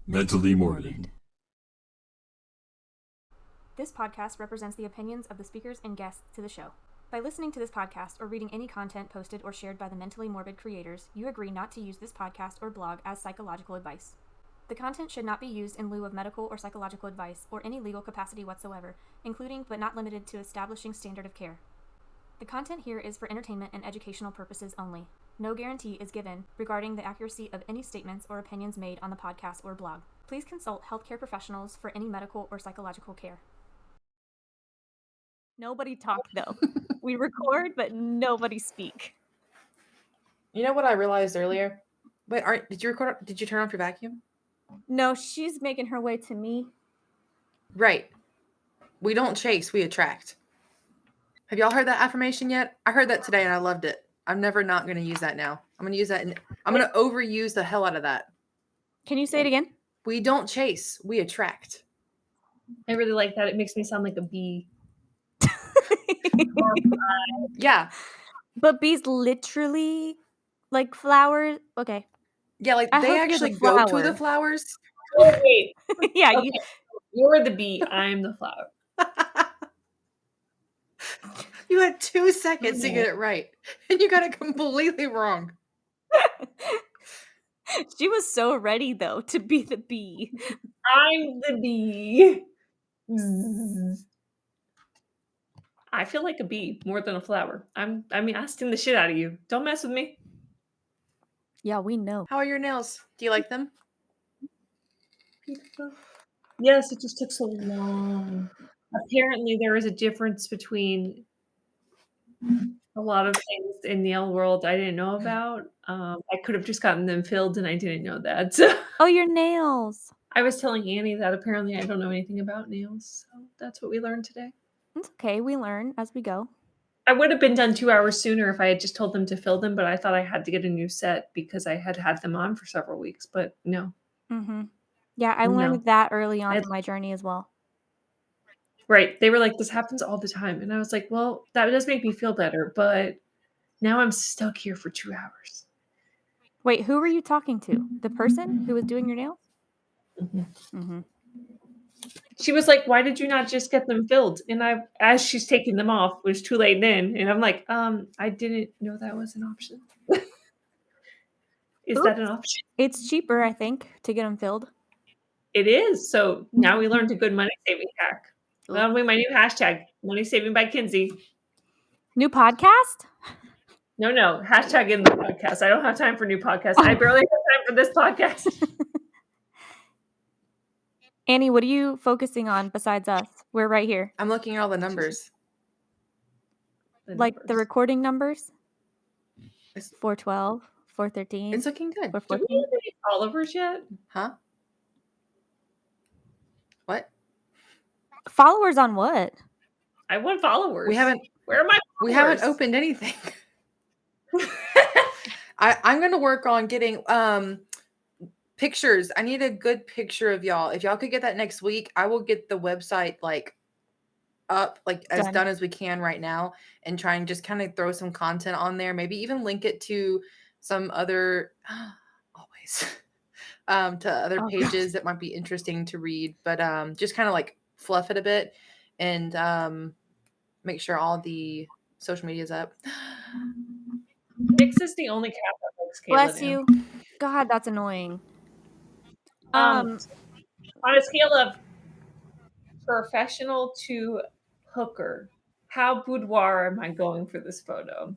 Mentally morbid. This podcast represents the opinions of the speakers and guests to the show. By listening to this podcast or reading any content posted or shared by the Mentally Morbid creators, you agree not to use this podcast or blog as psychological advice. The content should not be used in lieu of medical or psychological advice or any legal capacity whatsoever, including but not limited to establishing standard of care. The content here is for entertainment and educational purposes only. No guarantee is given regarding the accuracy of any statements or opinions made on the podcast or blog. Please consult healthcare professionals for any medical or psychological care. Nobody talk, though. We record, but nobody speak. You know what I realized earlier? Wait, did you record? Did you turn off your vacuum? No, she's making her way to me. Right. We don't chase, we attract. Have y'all heard that affirmation yet? I heard that today and I loved it. I'm never not going to use that now. I'm going to use that and I'm going to overuse the hell out of that. Can you say it again? We don't chase, we attract. I really like that. It makes me sound like a bee. Yeah. But bees literally like flowers. Okay. Yeah, like they actually go to the flowers. Oh, wait. Yeah. Okay. You're the bee. I'm the flower. You had 2 seconds to get it right. And you got it completely wrong. She was so ready, though, to be the bee. I'm the bee. I feel like a bee more than a flower. I'm asking the shit out of you. Don't mess with me. Yeah, we know. How are your nails? Do you like them? Yes, it just took so long. Apparently, there is a difference between a lot of things in nail world I didn't know about. I could have just gotten them filled, and I didn't know that. So Oh, your nails. I was telling Annie that apparently I don't know anything about nails. So that's what we learned today. It's okay. We learn as we go. I would have been done 2 hours sooner if I had just told them to fill them, but I thought I had to get a new set because I had them on for several weeks. But no. Mm-hmm. Yeah, I learned that early on in my journey as well. Right. They were like, this happens all the time. And I was like, well, that does make me feel better, but now I'm stuck here for 2 hours. Wait, who were you talking to? The person who was doing your nails? Mm-hmm. Mm-hmm. She was like, why did you not just get them filled? And as she's taking them off, it was too late then. And I'm like, I didn't know that was an option. Is that an option? It's cheaper, I think, to get them filled. It is. So now we learned a good money saving hack. That'll be my new hashtag, money saving by Kinsey. New podcast? No. Hashtag in the podcast. I don't have time for new podcasts. I barely have time for this podcast. Annie, what are you focusing on besides us? We're right here. I'm looking at all the numbers. Like the recording numbers? It's 412, 413. It's looking good. Do we have any followers yet? Huh? What? Followers on what? I want followers. We haven't. Where are my followers? We haven't opened anything. I'm going to work on getting pictures. I need a good picture of y'all. If y'all could get that next week, I will get the website up as done as we can right now and try and just kind of throw some content on there. Maybe even link it to some other to other pages that might be interesting to read, but just kind of fluff it a bit and make sure all the social media is up. Nix is the only cat that likes Kayla. Bless you. God, that's annoying. On a scale of professional to hooker, how boudoir am I going for this photo?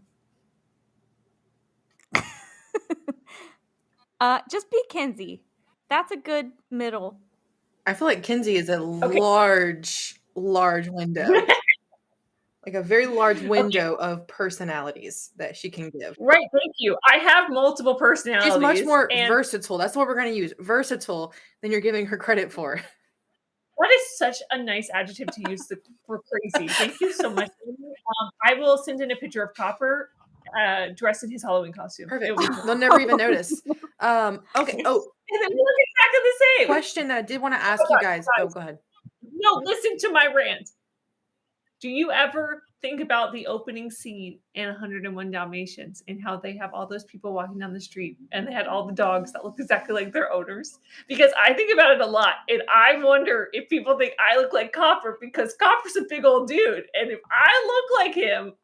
Just be Kinsey. That's a good middle. I feel like Kinsey is a large window. Like a very large window of personalities that she can give. Right, thank you. I have multiple personalities. She's much more versatile. That's what we're going to use. Versatile than you're giving her credit for. That is such a nice adjective to use for crazy. Thank you so much. I will send in a picture of Copper dressed in his Halloween costume. Perfect. They'll never even notice. Okay. Oh, and then we look exactly the same. Question that I did want to ask you guys. Oh, go ahead. No, listen to my rant. Do you ever think about the opening scene in 101 Dalmatians and how they have all those people walking down the street and they had all the dogs that look exactly like their owners? Because I think about it a lot, and I wonder if people think I look like Copper because Copper's a big old dude, and if I look like him,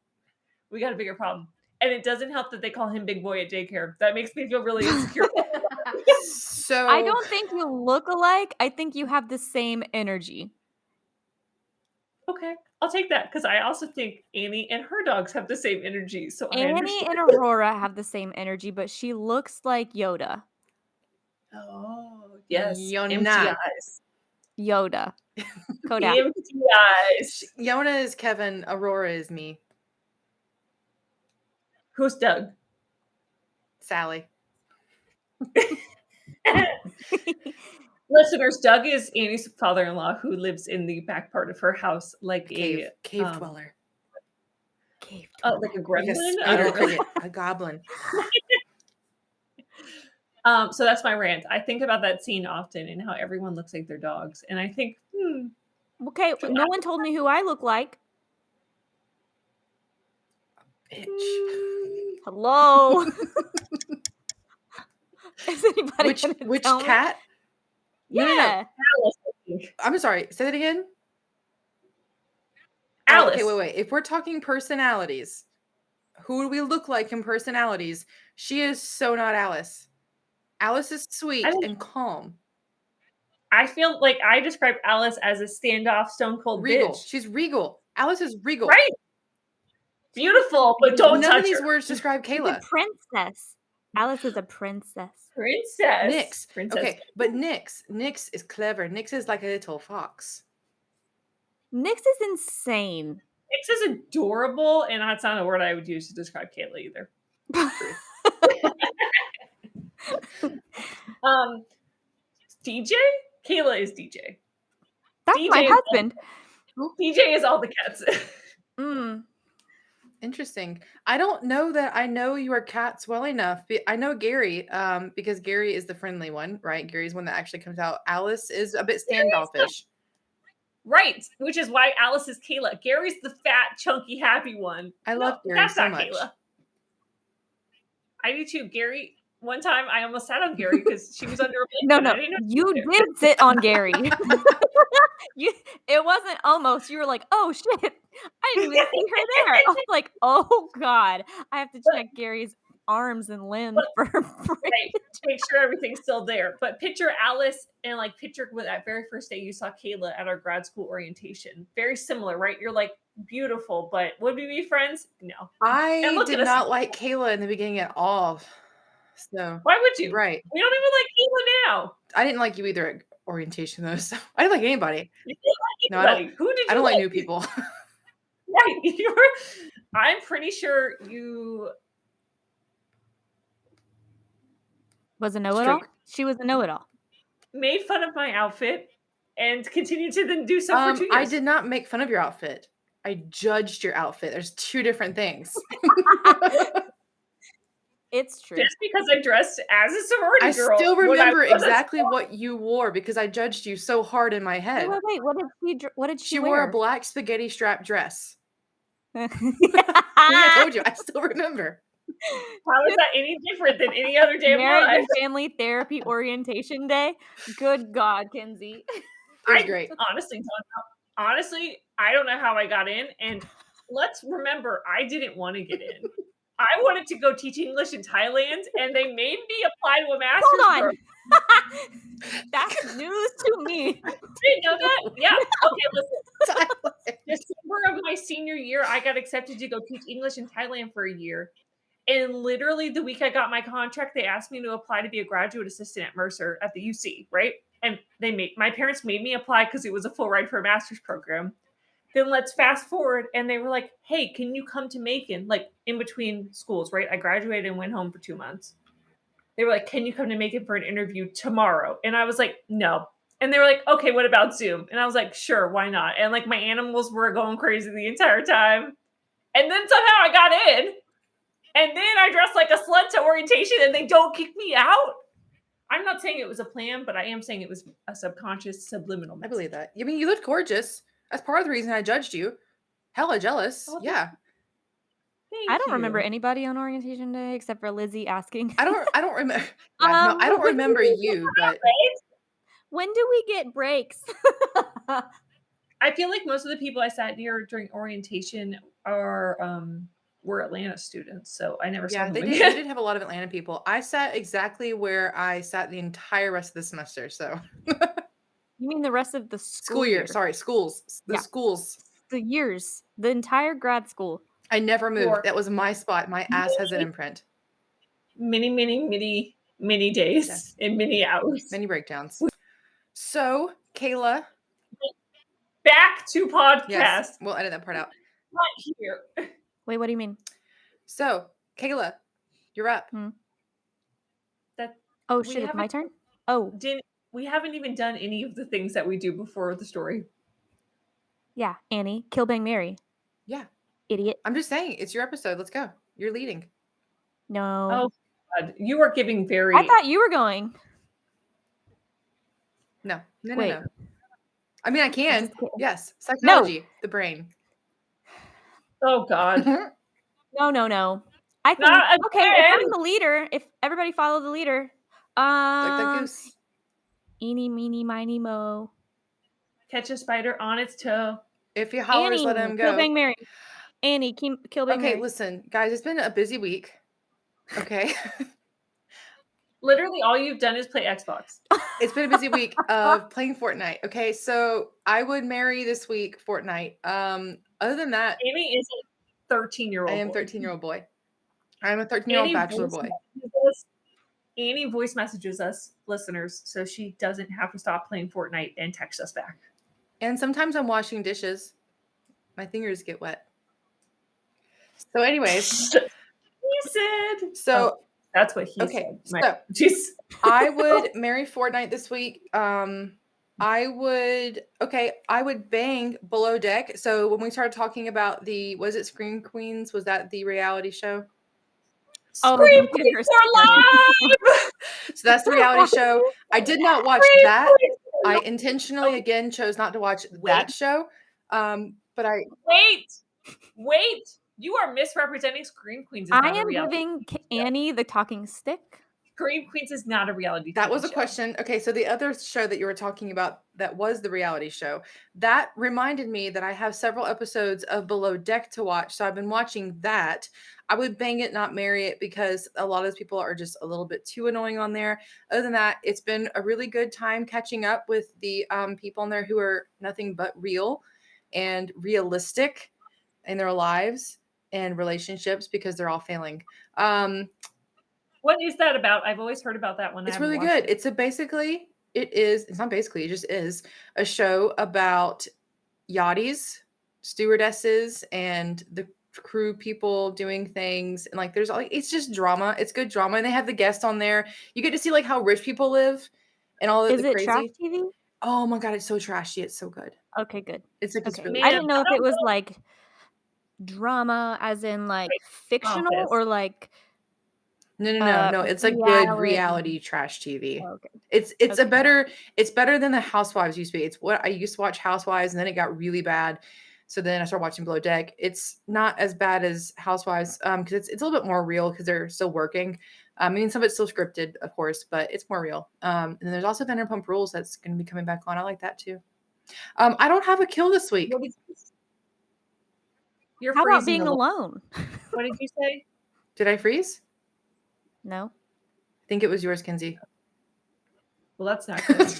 we got a bigger problem. And it doesn't help that they call him Big Boy at daycare. That makes me feel really insecure. So I don't think you look alike. I think you have the same energy. Okay, I'll take that because I also think Annie and her dogs have the same energy. So I Annie understand. and Aurora have the same energy, but she looks like Yoda. Oh, yes. You're Empty not. eyes. Yoda. Kodak. Empty eyes. Yona is Kevin. Aurora is me. Who's Doug? Sally. Listeners, Doug is Annie's father-in-law who lives in the back part of her house like Cave dweller. Cave Oh, like a gremlin? Like a I spider don't know. cricket, a goblin. So that's my rant. I think about that scene often and how everyone looks like their dogs. And I think, Okay, no one told me who I look like. Bitch. Hello. Is anybody gonna Which tell me? cat? Yeah. No. Alice, I think. I'm sorry. Say that again. Alice. Oh, okay, wait. If we're talking personalities, who do we look like in personalities? She is so not Alice. Alice is sweet and calm. I feel like I describe Alice as a standoff, stone cold Regal. bitch. She's regal. Alice is regal. Right. Beautiful, but don't None touch of these her. words describe She's Kayla. a princess. Alice is a princess. Princess. Nyx. Princess. Okay, but Nyx is clever. Nyx is like a little fox. Nyx is insane. Nyx is adorable, and that's not a word I would use to describe Kayla either. DJ? Kayla is DJ. That's DJ my is husband. DJ is all the cats. Interesting. I don't know that I know your cats well enough. I know Gary, because Gary is the friendly one, right? Gary's one that actually comes out. Alice is a bit standoffish. Right, which is why Alice is Kayla. Gary's the fat, chunky, happy one. I love Gary that's so not much. Kayla. I do too. Gary, one time I almost sat on Gary because she was under a blanket. No, I didn't know you did sit on Gary. It wasn't almost. You were like, oh shit, I didn't even see her there. I was like, oh god, I have to check Gary's arms and limbs for right, make sure everything's still there. But picture Alice and like picture with that very first day you saw Kayla at our grad school orientation. Very similar, right? You're like beautiful, but would we be friends? No. I did not like Kayla in the beginning at all. So why would you? Right. We don't even like Kayla now. I didn't like you either at orientation though. So I didn't like anybody. You didn't like anybody. Who did you I don't like new like? people. Right. I'm pretty sure you was a know-it-all. She was a know-it-all. Made fun of my outfit and continued to then do so for 2 years. I did not make fun of your outfit. I judged your outfit. There's two different things. It's true. Just because I dressed as a sorority girl. I still remember exactly what you wore because I judged you so hard in my head. Wait. What did she wear? She wore a black spaghetti strap dress. I told you. I still remember. How is that any different than any other day of my Marriage life? and Family Therapy Orientation Day. Good God, Kinsey. It was great. Honestly, I don't know how I got in. And let's remember, I didn't want to get in. I wanted to go teach English in Thailand, and they made me apply to a master's program. That's news to me. Didn't know that? Yeah. Okay, listen. December of my senior year, I got accepted to go teach English in Thailand for a year. And literally the week I got my contract, they asked me to apply to be a graduate assistant at Mercer at the UC, right? And my parents made me apply because it was a full ride for a master's program. Then let's fast forward, and they were like, hey, can you come to Macon? Like, in between schools, right? I graduated and went home for 2 months. They were like, can you come to Macon for an interview tomorrow? And I was like, no. And they were like, okay, what about Zoom? And I was like, sure, why not? And like my animals were going crazy the entire time. And then somehow I got in. And then I dressed like a slut to orientation, and they don't kick me out. I'm not saying it was a plan, but I am saying it was a subconscious, subliminal message. I believe that. I mean, you looked gorgeous. That's part of the reason I judged you. Hella jealous. Oh, Yeah. I don't remember anybody on orientation day except for Lizzie asking. I don't remember. Yeah, no, I don't remember you, but when do we get breaks? I feel like most of the people I sat near during orientation were Atlanta students, so I never saw them they again. did have a lot of Atlanta people. I sat exactly where I sat the entire rest of the semester. So You mean the rest of the school year? Sorry, schools. The schools. The years, the entire grad school. I never moved. That was my spot. My ass has an imprint. Many days and many hours. Many breakdowns. So, Kayla. Back to podcast. Yes, we'll edit that part out. Not here. Wait, what do you mean? So, Kayla, you're up. Oh, shit, it's my turn? Oh. We haven't even done any of the things that we do before the story. Yeah, Annie, kill, bang, marry. Yeah. Idiot. I'm just saying, it's your episode. Let's go. You're leading. No. Oh, God. You are giving very... I thought you were going. No. I mean, I can. Yes. Psychology. No. The brain. Oh, God. No. I think, okay, if I'm the leader, if everybody follow the leader, like the goose. Eeny, meeny, miny, mo. Catch a spider on its toe. If he hollers, Annie, let him go. Kill, bang, marry. Annie, kill, bang, marry. Okay, listen, guys, it's been a busy week. Okay. Literally all you've done is play Xbox. It's been a busy week of playing Fortnite. Okay, so I would marry this week Fortnite. Other than that, Amy is a 13-year-old boy. I am 13-year-old boy. I'm a 13-year-old bachelor boy. Annie voice messages us listeners so she doesn't have to stop playing Fortnite and text us back. And sometimes I'm washing dishes. My fingers get wet. So anyways. He said. So that's what he said. So I would marry Fortnite this week. I would bang Below Deck. So when we started talking about was it Scream Queens? Was that the reality show? Scream Queens for life! So that's the reality show. I did not watch that. I intentionally, again, chose not to watch that show. But I... Wait! You are misrepresenting Scream Queens. I am giving Annie the talking stick. Scream Queens is not a reality That was a show. question. Okay, so the other show that you were talking about that was the reality show, that reminded me that I have several episodes of Below Deck to watch. So I've been watching that. I would bang it, not marry it, because a lot of those people are just a little bit too annoying on there. Other than that, it's been a really good time catching up with the people on there who are nothing but real and realistic in their lives and relationships because they're all failing. What is that about? I've always heard about that one. It's really good. It's not basically, it just is a show about yachties, stewardesses, and the crew people doing things. And like, it's just drama. It's good drama. And they have the guests on there. You get to see like how rich people live and all the crazy. Is it trash TV? Oh my God. It's so trashy. It's so good. Okay, good. It's like, it's really I didn't know if it was like drama as in like fictional or like... No. It's like good reality trash TV. Oh, okay. It's better than the Housewives used to be. It's what I used to watch Housewives, and then it got really bad. So then I started watching Below Deck. It's not as bad as Housewives because it's a little bit more real because they're still working. I mean, some of it's still scripted, of course, but it's more real. And then there's also Vanderpump Rules that's going to be coming back on. I like that too. I don't have a kill this week. How about being alone? What did you say? Did I freeze? No. I think it was yours, Kinsey. Well, that's not good.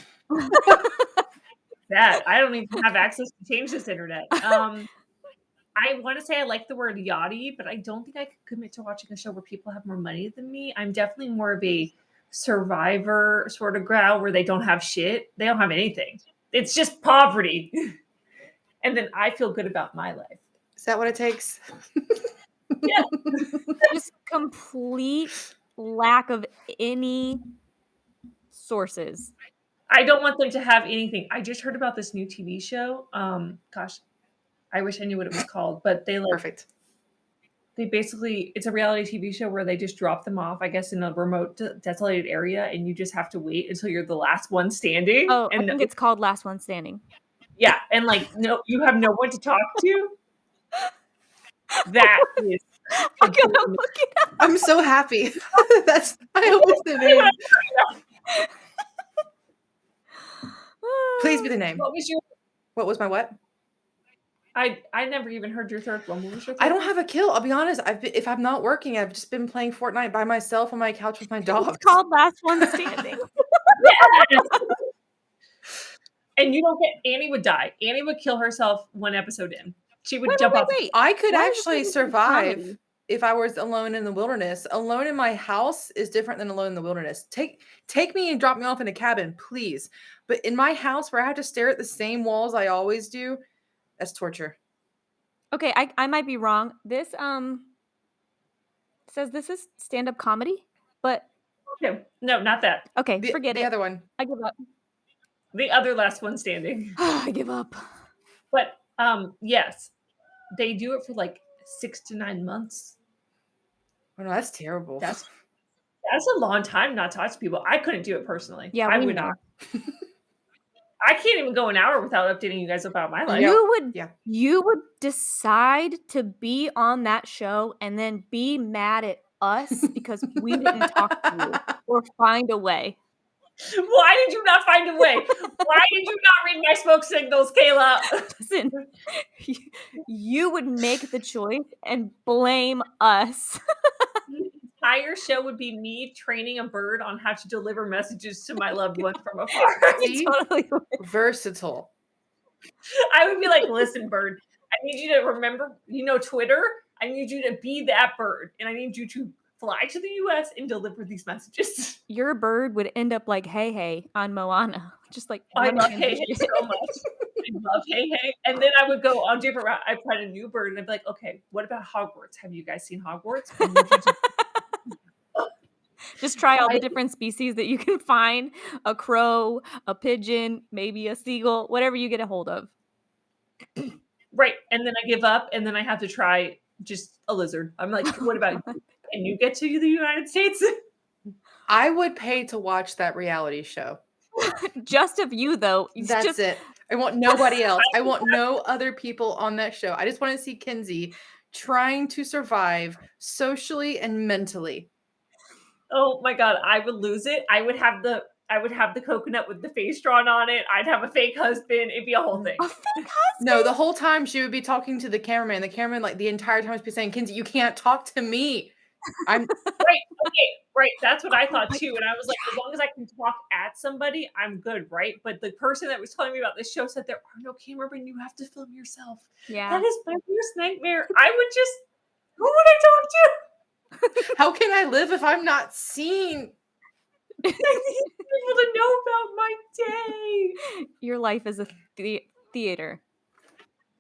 I don't even have access to change this internet. I want to say I like the word yachty, but I don't think I could commit to watching a show where people have more money than me. I'm definitely more of a Survivor sort of gal where they don't have shit. They don't have anything. It's just poverty. And then I feel good about my life. Is that what it takes? Yeah. Just complete lack of any sources. I don't want them to have anything. I just heard about this new TV show. Gosh, I wish I knew what it was called, but perfect. They basically, it's a reality TV show where they just drop them off, I guess, in a remote, desolated area, and you just have to wait until you're the last one standing. Oh, I think it's called Last One Standing. Yeah, and like, no, you have no one to talk to. That is I gotta look it up. I'm so happy. I hope it's the name. Please be the name. What was my what? I never even heard your third one. What was your third I don't one? have a kill. I'll be honest. If I'm not working, I've just been playing Fortnite by myself on my couch with my dogs. It's called Last One Standing. Yes! And you don't get Annie would die. Annie would kill herself one episode in. She would jump off. Wait. I could Why is actually it survive comedy? if I was alone in the wilderness. Alone in my house is different than alone in the wilderness. Take me and drop me off in a cabin, please. But in my house where I have to stare at the same walls I always do, that's torture. Okay, I might be wrong. This says this is stand-up comedy, but No, not that. okay, forget it. The other one. I give up. The other Last One Standing. I give up. But yes, they do it for like 6 to 9 months. Oh no, that's terrible. That's a long time not to talk to people. I couldn't do it personally. Yeah, I would not. I can't even go an hour without updating you guys about my life. You would decide to be on that show and then be mad at us because we didn't talk to you or find a way. Why did you not find a way? Why did you not read my smoke signals, Kayla? Listen, you would make the choice and blame us. The entire show would be me training a bird on how to deliver messages to my loved one from afar. Totally versatile. I would be like, listen, bird, I need you to remember, Twitter? I need you to be that bird, and I need you to fly to the U.S. and deliver these messages. Your bird would end up like Hey Hey on Moana. Just like I love Hey Hey so much. I love Hey Hey. And then I would go on different route. I'd find a new bird and I'd be like, okay, what about Hogwarts? Have you guys seen Hogwarts? Just try all the different species that you can find. A crow, a pigeon, maybe a seagull, whatever you get a hold of. Right. And then I give up and then I have to try just a lizard. I'm like, what about you? Can you get to the United States? I would pay to watch that reality show. Just of you, though. That's it. I want nobody else. I want no other people on that show. I just want to see Kinsey trying to survive socially and mentally. Oh my God, I would lose it. I would have the coconut with the face drawn on it. I'd have a fake husband. It'd be a whole thing. A fake husband? No, the whole time she would be talking to the cameraman. The cameraman, like the entire time, would be saying, "Kinsey, you can't talk to me." I'm right. That's what I thought too. And I was like, as long as I can talk at somebody, I'm good, right? But the person that was telling me about this show said there are no cameramen. You have to film yourself. Yeah, that is my worst nightmare. Who would I talk to? How can I live if I'm not seen? I need people to know about my day. Your life is a theater.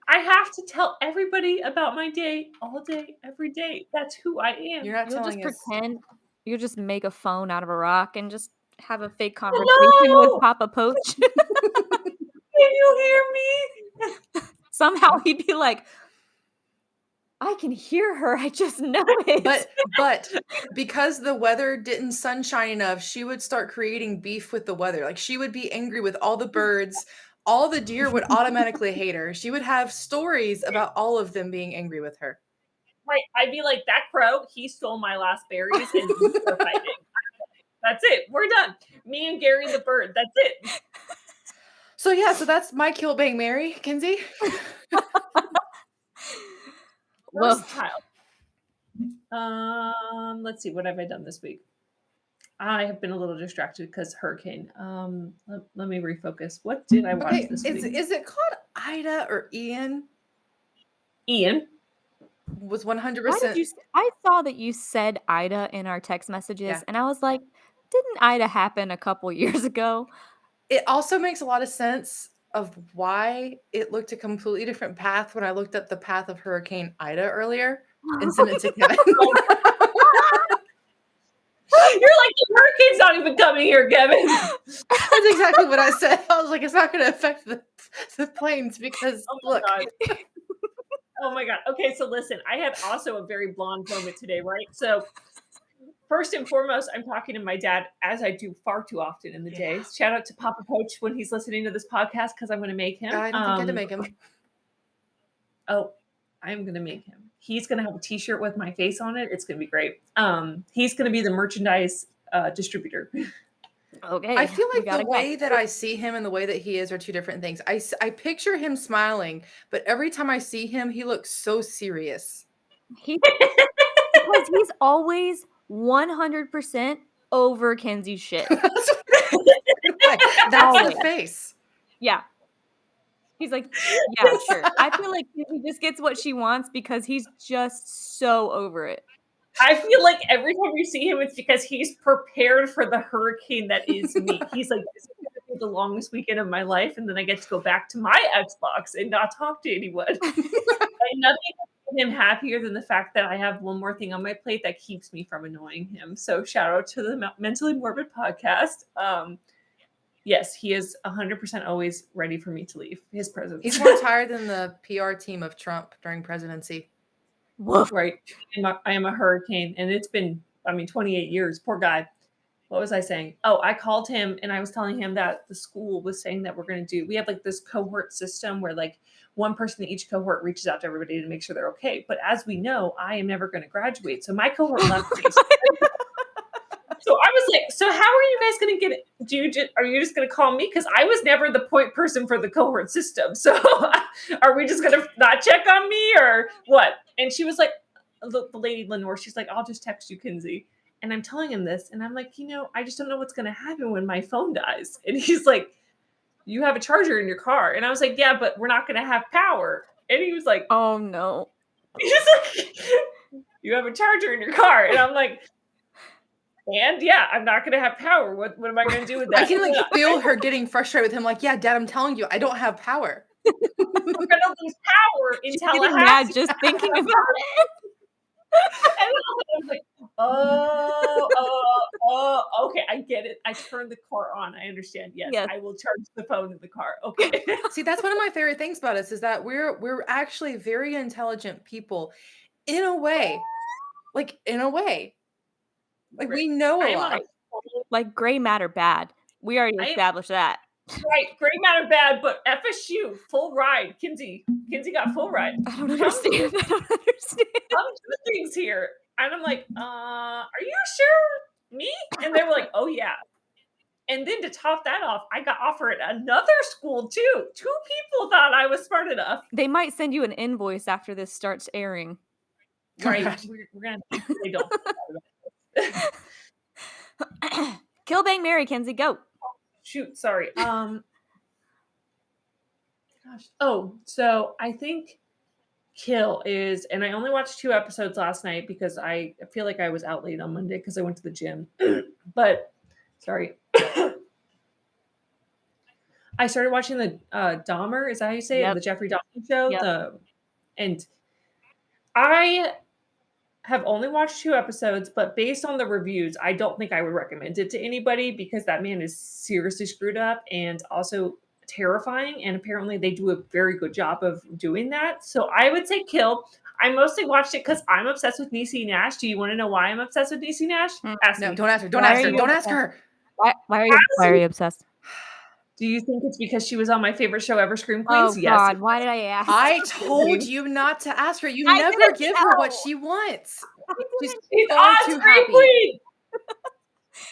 I have to tell everybody about my day all day, every day. That's who I am. You're not You'll telling just us. pretend. You'll just make a phone out of a rock and just have a fake conversation with Papa Poach. Can you hear me? Somehow he'd be like, I can hear her. I just know it. But because the weather didn't sunshine enough, she would start creating beef with the weather. Like she would be angry with all the birds. All the deer would automatically hate her. She would have stories about all of them being angry with her. Right. I'd be like, that crow, he stole my last berries and we're fighting. That's it. We're done. Me and Gary the bird. That's it. So that's my kill bang Mary, Kinsey. Versatile. Let's see. What have I done this week? I have been a little distracted because hurricane. Let me refocus. What did I watch this week? Is it called Ida or Ian? Ian was 100%. I saw that you said Ida in our text messages, and I was like, didn't Ida happen a couple years ago? It also makes a lot of sense of why it looked a completely different path when I looked up the path of Hurricane Ida earlier and sent it to Kevin. You're like, the hurricane's not even coming here, Kevin. That's exactly what I said. I was like, it's not going to affect the planes because look. God. Oh my God. Okay, so listen, I had also a very blonde moment today, right? So first and foremost, I'm talking to my dad, as I do far too often in the day. Shout out to Papa Poach when he's listening to this podcast, because I'm going to make him. I don't think I had to make him. Oh, I'm going to make him. He's going to have a t-shirt with my face on it. It's going to be great. He's going to be the merchandise distributor. Okay. I feel like the way that I see him and the way that he is are two different things. I picture him smiling, but every time I see him, he looks so serious. Because he's always 100% over Kinsey's shit. That's the face. Yeah. He's like, yeah, sure. I feel like he just gets what she wants because he's just so over it. I feel like every time you see him, it's because he's prepared for the hurricane that is me. He's like, this is going to be the longest weekend of my life, and then I get to go back to my Xbox and not talk to anyone. Nothing makes him happier than the fact that I have one more thing on my plate that keeps me from annoying him. So shout out to the Mentally Morbid podcast. Yes, he is 100% always ready for me to leave his presence. He's more tired than the PR team of Trump during presidency. Woof. Right. I am a hurricane, and it's been, 28 years. Poor guy. What was I saying? Oh, I called him and I was telling him that the school was saying that we have like this cohort system where like one person in each cohort reaches out to everybody to make sure they're okay. But as we know, I am never going to graduate. So my cohort left me. So I was like, so how are you guys going to get it? Are you just going to call me? Because I was never the point person for the cohort system. So are we just going to not check on me or what? And she was like, the lady Lenore, she's like, I'll just text you, Kinsey. And I'm telling him this. And I'm like, I just don't know what's going to happen when my phone dies. And he's like, you have a charger in your car. And I was like, yeah, but we're not going to have power. And he was like, oh no. He's like, you have a charger in your car. And I'm like, and yeah, I'm not going to have power. What am I going to do with that? I can like feel her getting frustrated with him. Like, yeah, Dad, I'm telling you, I don't have power. I'm going to lose power in Tallahassee. Mad just thinking about it. And I was like, okay, I get it. I turned the car on. I understand. Yes, I will charge the phone in the car. Okay. See, that's one of my favorite things about us is that we're actually very intelligent people in a way. Like, in a way. Like, we know a lot. Like, gray matter bad. We already established that. Right, gray matter bad, but FSU, full ride. Kinsey got full ride. I don't understand. I'm doing things here. And I'm like, are you sure? Me? And they were like, oh yeah. And then to top that off, I got offered at another school too. 2 people thought I was smart enough. They might send you an invoice after this starts airing. Right. We're going to, they don't. Kill, bang, marry, Kinsey, go. Shoot, sorry. Gosh. Oh, so I think kill is, and I only watched 2 episodes last night because I feel like I was out late on Monday because I went to the gym. But sorry. I started watching the Dahmer, is that how you say it? The Jeffrey Dahmer show. Yep. And I have only watched 2 episodes, but based on the reviews, I don't think I would recommend it to anybody because that man is seriously screwed up and also terrifying. And apparently they do a very good job of doing that. So I would say kill. I mostly watched it because I'm obsessed with Niecy Nash. Do you want to know why I'm obsessed with Niecy Nash? Ask me. Don't ask her. Don't ask her. Don't ask her. Why are you obsessed? Do you think it's because she was on my favorite show ever, Scream Queens? Oh, yes. God, why did I ask? I told you not to ask her. You never give her what she wants. She's on Scream Queens.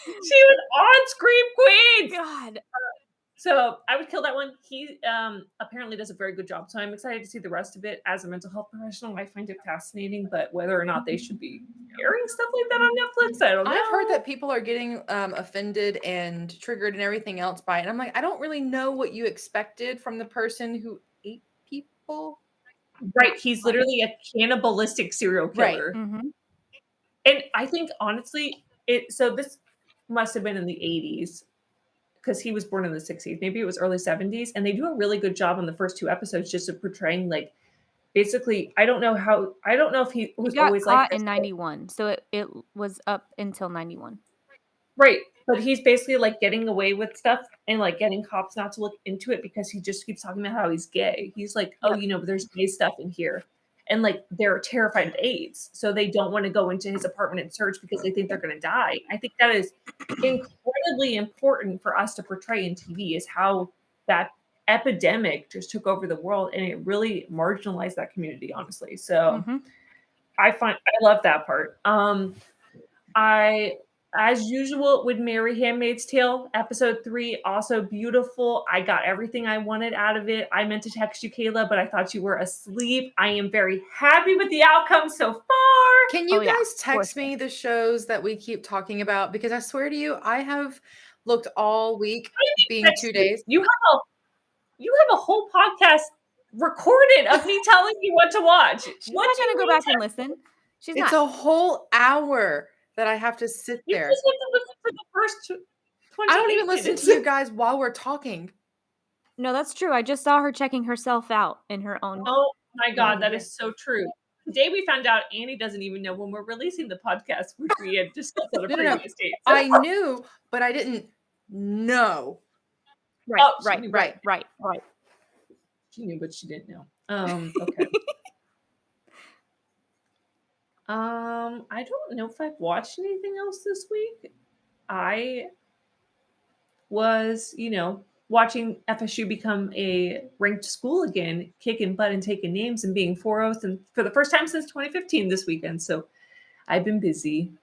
She was on Scream Queens. God. So I would kill that one. He apparently does a very good job. So I'm excited to see the rest of it. As a mental health professional, I find it fascinating, but whether or not they should be airing stuff like that on Netflix, I don't know. I've heard that people are getting offended and triggered and everything else by it. And I'm like, I don't really know what you expected from the person who ate people. Right. He's literally a cannibalistic serial killer. Right. Mm-hmm. And I think, honestly, so this must have been in the 80s. Because he was born in the 60s, maybe it was early 70s, and they do a really good job on the first 2 episodes just of portraying, like, basically, I don't know if he was always like this. In 91, so it was up until 91. Right, but he's basically like getting away with stuff and like getting cops not to look into it because he just keeps talking about how he's gay. He's like, oh, but there's gay stuff in here. And like they're terrified of AIDS, so they don't want to go into his apartment and search because they think they're going to die. I think that is incredibly important for us to portray in TV is how that epidemic just took over the world and it really marginalized that community, honestly. So I love that part. I, as usual, would marry Handmaid's Tale. Episode 3, also beautiful. I got everything I wanted out of it. I meant to text you, Kayla, but I thought you were asleep. I am very happy with the outcome so far. Can you guys text me the shows that we keep talking about? Because I swear to you, I have looked all week, being 2 days. You have a whole podcast recorded of me telling you what to watch. She's not going to go back and listen. It's a whole hour that I have to sit there. You just have to listen for the first 20 I don't even minutes. listen to you guys while we're talking. No, that's true. I just saw her checking herself out in her own. Oh my God, that is so true. Today we found out Annie doesn't even know when we're releasing the podcast, which we had discussed on a previous date. So. I knew, but I didn't know. Right, right. She knew, but she didn't know. Okay. I don't know if I've watched anything else this week. I was, watching FSU become a ranked school again, kicking butt and taking names and being 4-0 and for the first time since 2015 this weekend. So I've been busy.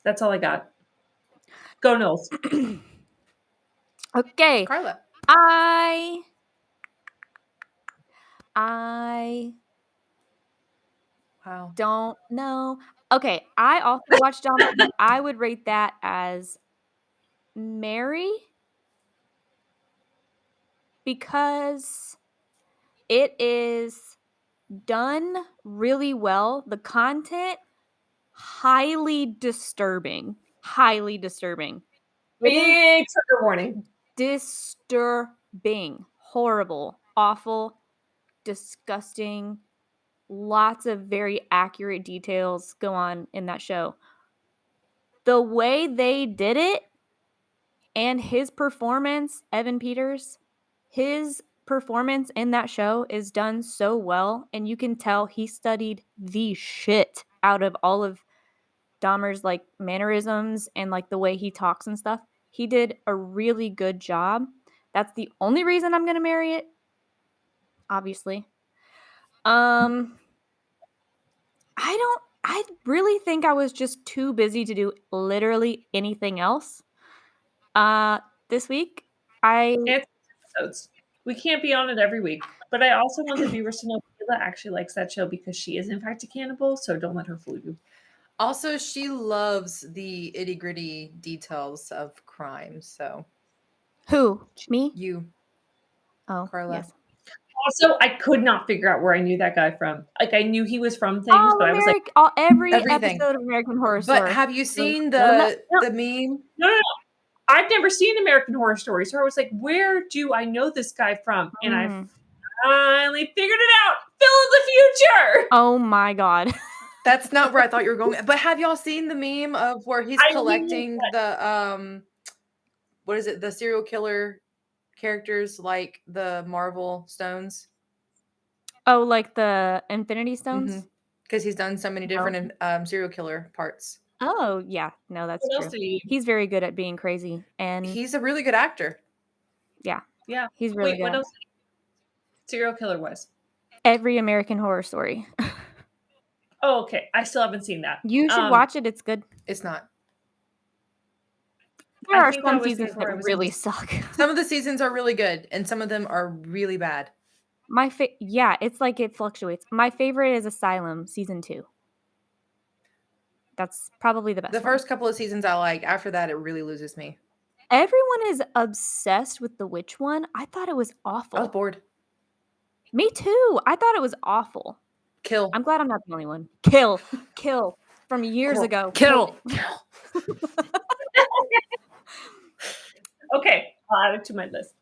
That's all I got. Go Knowles. Okay. Carla. I Wow. Don't know. Okay, I also watched Dahmer, but I would rate that as Mary because it is done really well. The content, highly disturbing. Highly disturbing. Big trigger warning. Disturbing. Horrible. Awful. Disgusting. Lots of very accurate details go on in that show. The way they did it and his performance, Evan Peters, his performance in that show is done so well, and you can tell he studied the shit out of all of Dahmer's like mannerisms and like the way he talks and stuff. He did a really good job. That's the only reason I'm going to marry it. Obviously. I really think I was just too busy to do literally anything else. This week, episodes. We can't be on it every week, but I also want the viewers to know Kayla actually likes that show because she is in fact a cannibal, so don't let her fool you. Also, she loves the itty gritty details of crime. So, who? Me? You. Oh, Carla. Yes. Also, I could not figure out where I knew that guy from. Like, I knew he was from things, but I was like, everything. Episode of American Horror Story. But have you seen the meme? No. I've never seen American Horror Story, so I was like, where do I know this guy from? And I finally figured it out. Phil of the future. Oh my God. That's not where I thought you were going. But have y'all seen the meme of where he's collecting the what is it? The serial killer characters like the Marvel stones? Oh, like the Infinity Stones? Because he's done so many different serial killer parts. Oh, yeah. No, that's true. He's very good at being crazy. And he's a really good actor. Yeah. Yeah. He's really good. What else? Serial killer was? Every American Horror Story. Oh, okay. I still haven't seen that. You should watch it. It's good. It's not. There are some seasons that really suck. Some of the seasons are really good, and some of them are really bad. Yeah, it's like it fluctuates. My favorite is Asylum season 2. That's probably the best. The first couple of seasons I like. After that, it really loses me. Everyone is obsessed with the witch one. I thought it was awful. I was bored. Me too. I thought it was awful. Kill. I'm glad I'm not the only one. Kill from years ago. Kill. Okay, I'll add it to my list.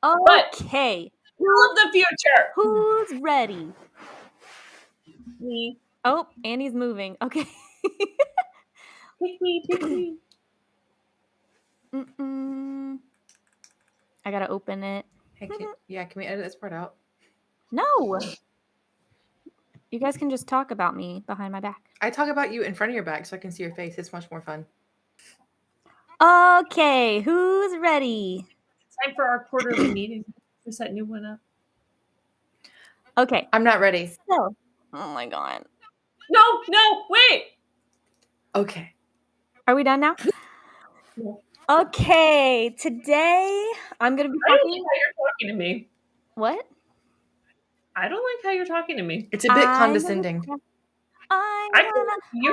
Okay. Phil of the future. Who's ready? Me. Oh, Annie's moving. Okay. Take me. I gotta open it. Hey, can we edit this part out? No. You guys can just talk about me behind my back. I talk about you in front of your back so I can see your face. It's much more fun. Okay, who's ready? It's time for our quarterly meeting. Is that new one up? Okay. I'm not ready. So, oh my God. No, wait. Okay. Are we done now? No. Okay, today I'm going to be I don't like talking. how you're talking to me. What? I don't like how you're talking to me. It's a bit condescending. You're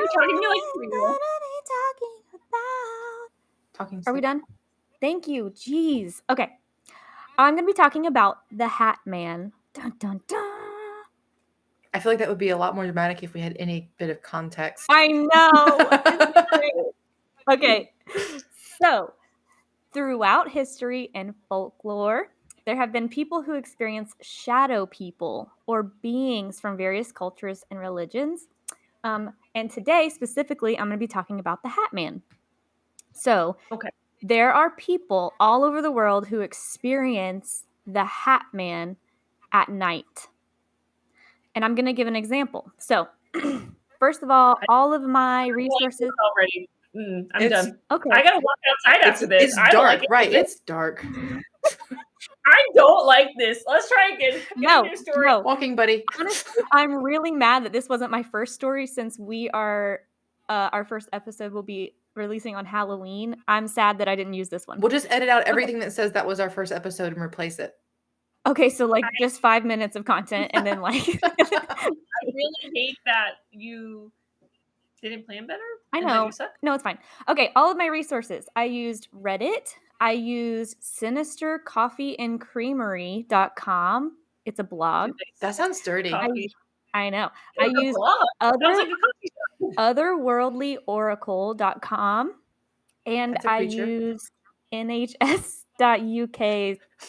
talking to me like a 3-year-old. Talking Are we stick. done? Thank you. Jeez. Okay. I'm going to be talking about the Hat Man. Dun, dun, dun. I feel like that would be a lot more dramatic if we had any bit of context. I know. Okay. So, throughout history and folklore, there have been people who experience shadow people or beings from various cultures and religions. And today, specifically, I'm going to be talking about the Hat Man. So, Okay. there are people all over the world who experience the Hat Man at night. And I'm going to give an example. So, first of all of my resources. Already. I'm done. Okay. I gotta walk outside after this. It's I don't dark, like it. right? It's dark. I don't like this. Let's try again. No, New story. no. Walking buddy. Honestly, I'm really mad that this wasn't my first story since we are our first episode will be releasing on Halloween. I'm sad that I didn't use this one. We'll just edit out everything that says that was our first episode and replace it. Okay, so like just 5 minutes of content and then like I really hate that you didn't plan better. I and that know. you suck. No, it's fine. Okay, all of my resources. I used Reddit. I used sinistercoffeeandcreamery.com. It's a blog. That sounds dirty. Coffee. I know. It's I a used blog. Sounds like a coffee shop. otherworldlyoracle.com and That's a I preacher. use nhs.uk.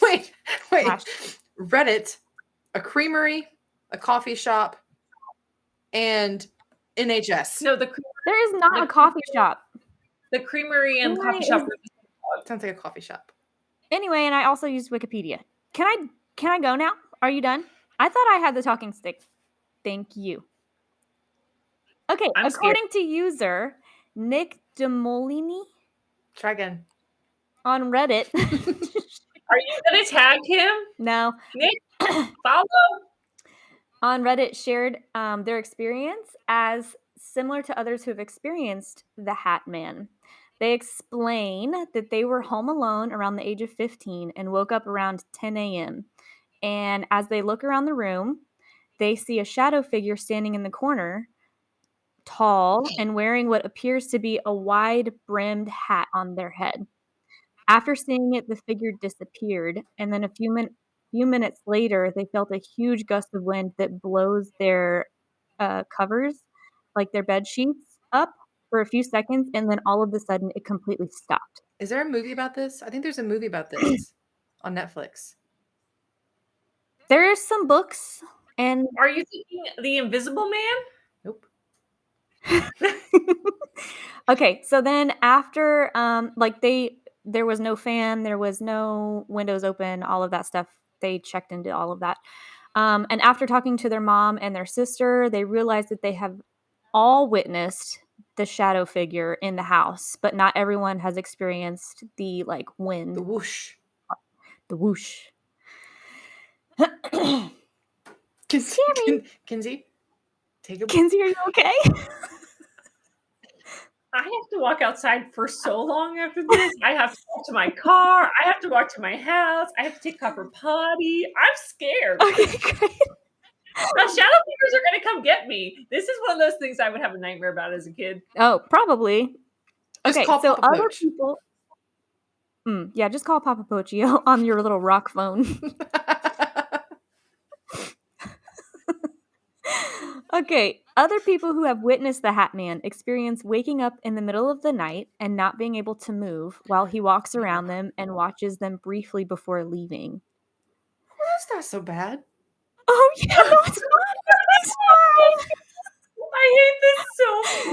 Wait. Reddit, a creamery, a coffee shop, and NHS. No, there is not a coffee shop. The creamery and coffee shop. Sounds like a coffee shop. Anyway, and I also used Wikipedia. Can I go now? Are you done? I thought I had the talking stick. Thank you. Okay, according to user Nick DeMolini. Try again. On Reddit. Are you gonna tag him? No. Nick, follow. On Reddit shared their experience as similar to others who have experienced the Hat Man. They explain that they were home alone around the age of 15 and woke up around 10 a.m. And as they look around the room, they see a shadow figure standing in the corner, tall and wearing what appears to be a wide-brimmed hat on their head. After seeing it, the figure disappeared, and then a few minutes later, they felt a huge gust of wind that blows their covers, like their bed sheets, up for a few seconds, and then all of a sudden, it completely stopped. Is there a movie about this? I think there's a movie about this on Netflix. There are some books, and are you thinking The Invisible Man? Nope. Okay, so then after, there was no fan, there was no windows open, all of that stuff. They checked into all of that. And after talking to their mom and their sister, they realized that they have all witnessed the shadow figure in the house, but not everyone has experienced the wind. The whoosh. The whoosh. Kinsey, take a Kinsey, are you okay? I have to walk outside for so long after this. I have to walk to my car. I have to walk to my house. I have to take Copper potty. I'm scared. Okay, great. Now, shadow figures are going to come get me. This is one of those things I would have a nightmare about as a kid. Oh, probably. Just okay, call so Papa other Poach. people. Yeah, just call Papa Pochio on your little rock phone. Okay, other people who have witnessed the Hat Man experience waking up in the middle of the night and not being able to move while he walks around them and watches them briefly before leaving. Well, that's not so bad. Oh, yeah, no, it's not. It's fine. I hate this so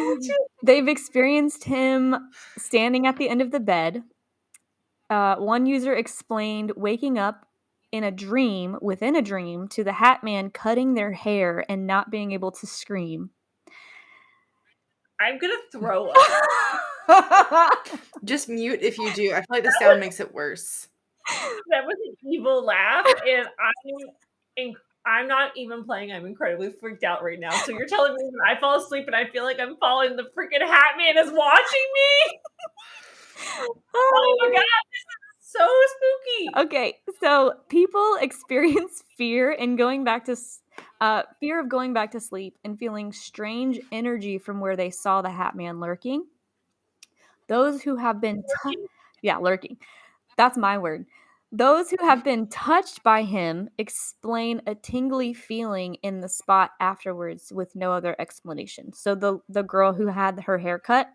much. They've experienced him standing at the end of the bed. One user explained waking up in a dream, within a dream, to the Hat Man cutting their hair and not being able to scream. I'm going to throw up. Just mute if you do. I feel like the sound makes it worse. That was an evil laugh, and I'm not even playing. I'm incredibly freaked out right now. So you're telling me when I fall asleep and I feel like I'm falling, the freaking Hat Man is watching me? Oh my god, this is so spooky. Okay, so people experience fear of going back to sleep and feeling strange energy from where they saw the Hat Man lurking. Those who have been lurking. That's my word. Those who have been touched by him explain a tingly feeling in the spot afterwards with no other explanation. So the girl who had her hair cut,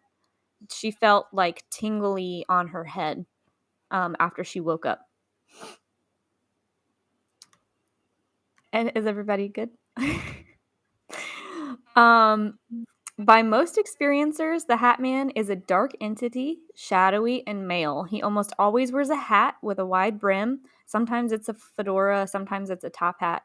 she felt like tingly on her head after she woke up. And is everybody good? By most experiencers, the Hat Man is a dark entity, shadowy and male. He almost always wears a hat with a wide brim. Sometimes it's a fedora, sometimes it's a top hat,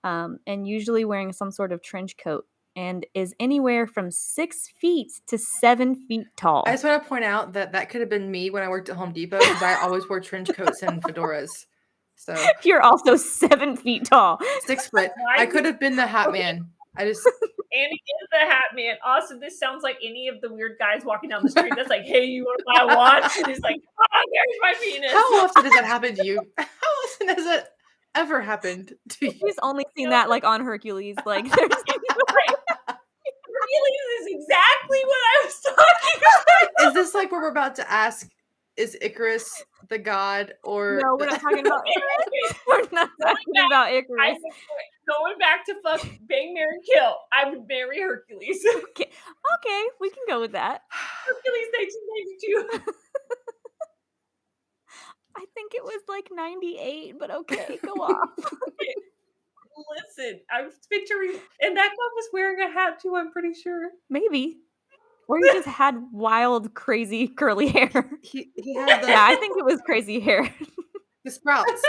and usually wearing some sort of trench coat, and is anywhere from 6 feet to 7 feet tall. I just want to point out that could have been me when I worked at Home Depot because I always wore trench coats and fedoras. So you're also 7 feet tall. 6 foot. I could have been the Hat Man. Annie is the Hat Man. Also, this sounds like any of the weird guys walking down the street that's like, hey, you want to buy a watch? And he's like, there's my penis. How often does that happen to you? How often has that ever happened to you? She's only seen that like on Hercules. Like there's Hercules is exactly what I was talking about. Is this like where we're about to ask, is Icarus the god or no, we're not talking about Icarus. We're not talking about Icarus. Going back to fuck bang, marry, kill. I would marry Hercules. Okay, we can go with that. Hercules 1992. I think it was like 98, but okay, go off. Listen, I'm picturing, and that guy was wearing a hat too, I'm pretty sure. Maybe. Or he just had wild, crazy, curly hair. He had the... Yeah, I think it was crazy hair. The sprouts.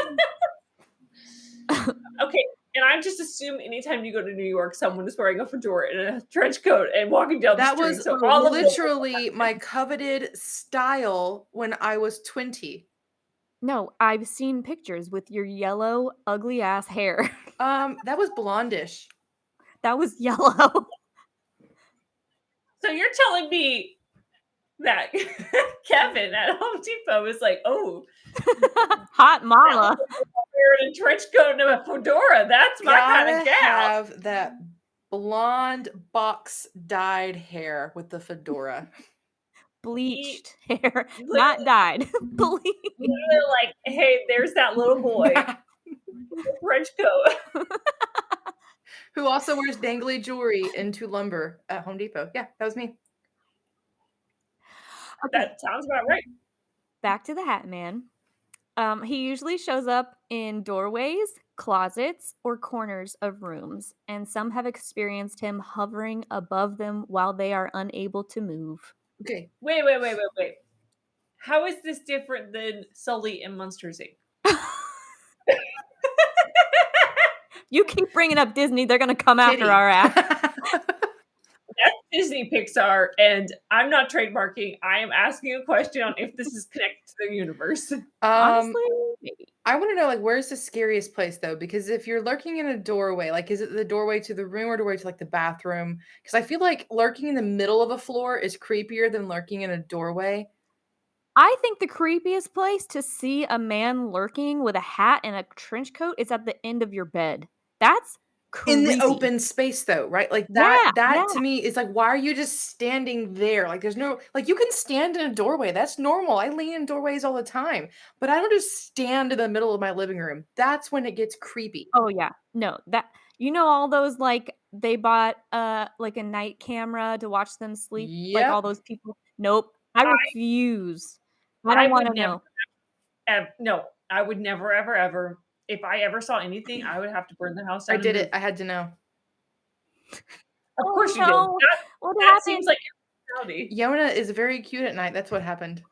Okay, and I just assume anytime you go to New York, someone is wearing a fedora and a trench coat and walking down the street. That was so all literally my coveted style when I was 20. No, I've seen pictures with your yellow, ugly ass hair. That was blondish. That was yellow. So you're telling me that Kevin at Home Depot is like, oh, hot mama, wearing a trench coat and a fedora. That's my kind of gal. Have that blonde box dyed hair with the fedora. Bleached hair, not dyed. Bleached. Literally like, hey, there's that little boy. Trench coat. Who also wears dangly jewelry into lumber at Home Depot. Yeah, that was me. Okay. That sounds about right. Back to the Hat Man. He usually shows up in doorways, closets, or corners of rooms, and some have experienced him hovering above them while they are unable to move. Okay. Wait. How is this different than Sully and Monsters, Inc.? You keep bringing up Disney, they're going to come after our ass. That's Disney Pixar, and I'm not trademarking. I am asking a question on if this is connected to the universe. Honestly, I want to know, like, where's the scariest place, though? Because if you're lurking in a doorway, like, is it the doorway to the room or doorway to, like, the bathroom? Because I feel like lurking in the middle of a floor is creepier than lurking in a doorway. I think the creepiest place to see a man lurking with a hat and a trench coat is at the end of your bed. That's creepy. In the open space, though, right? Like that to me is like, why are you just standing there? Like, there's no, like, you can stand in a doorway. That's normal. I lean in doorways all the time, but I don't just stand in the middle of my living room. That's when it gets creepy. Oh yeah, no, that all those like they bought like a night camera to watch them sleep. Yep. Like all those people. Nope, I refuse. I don't want to know. No, I would never, ever, ever. If I ever saw anything, I would have to burn the house down. I did it. I had to know. Of course you did. That seems like reality. Yona is very cute at night. That's what happened.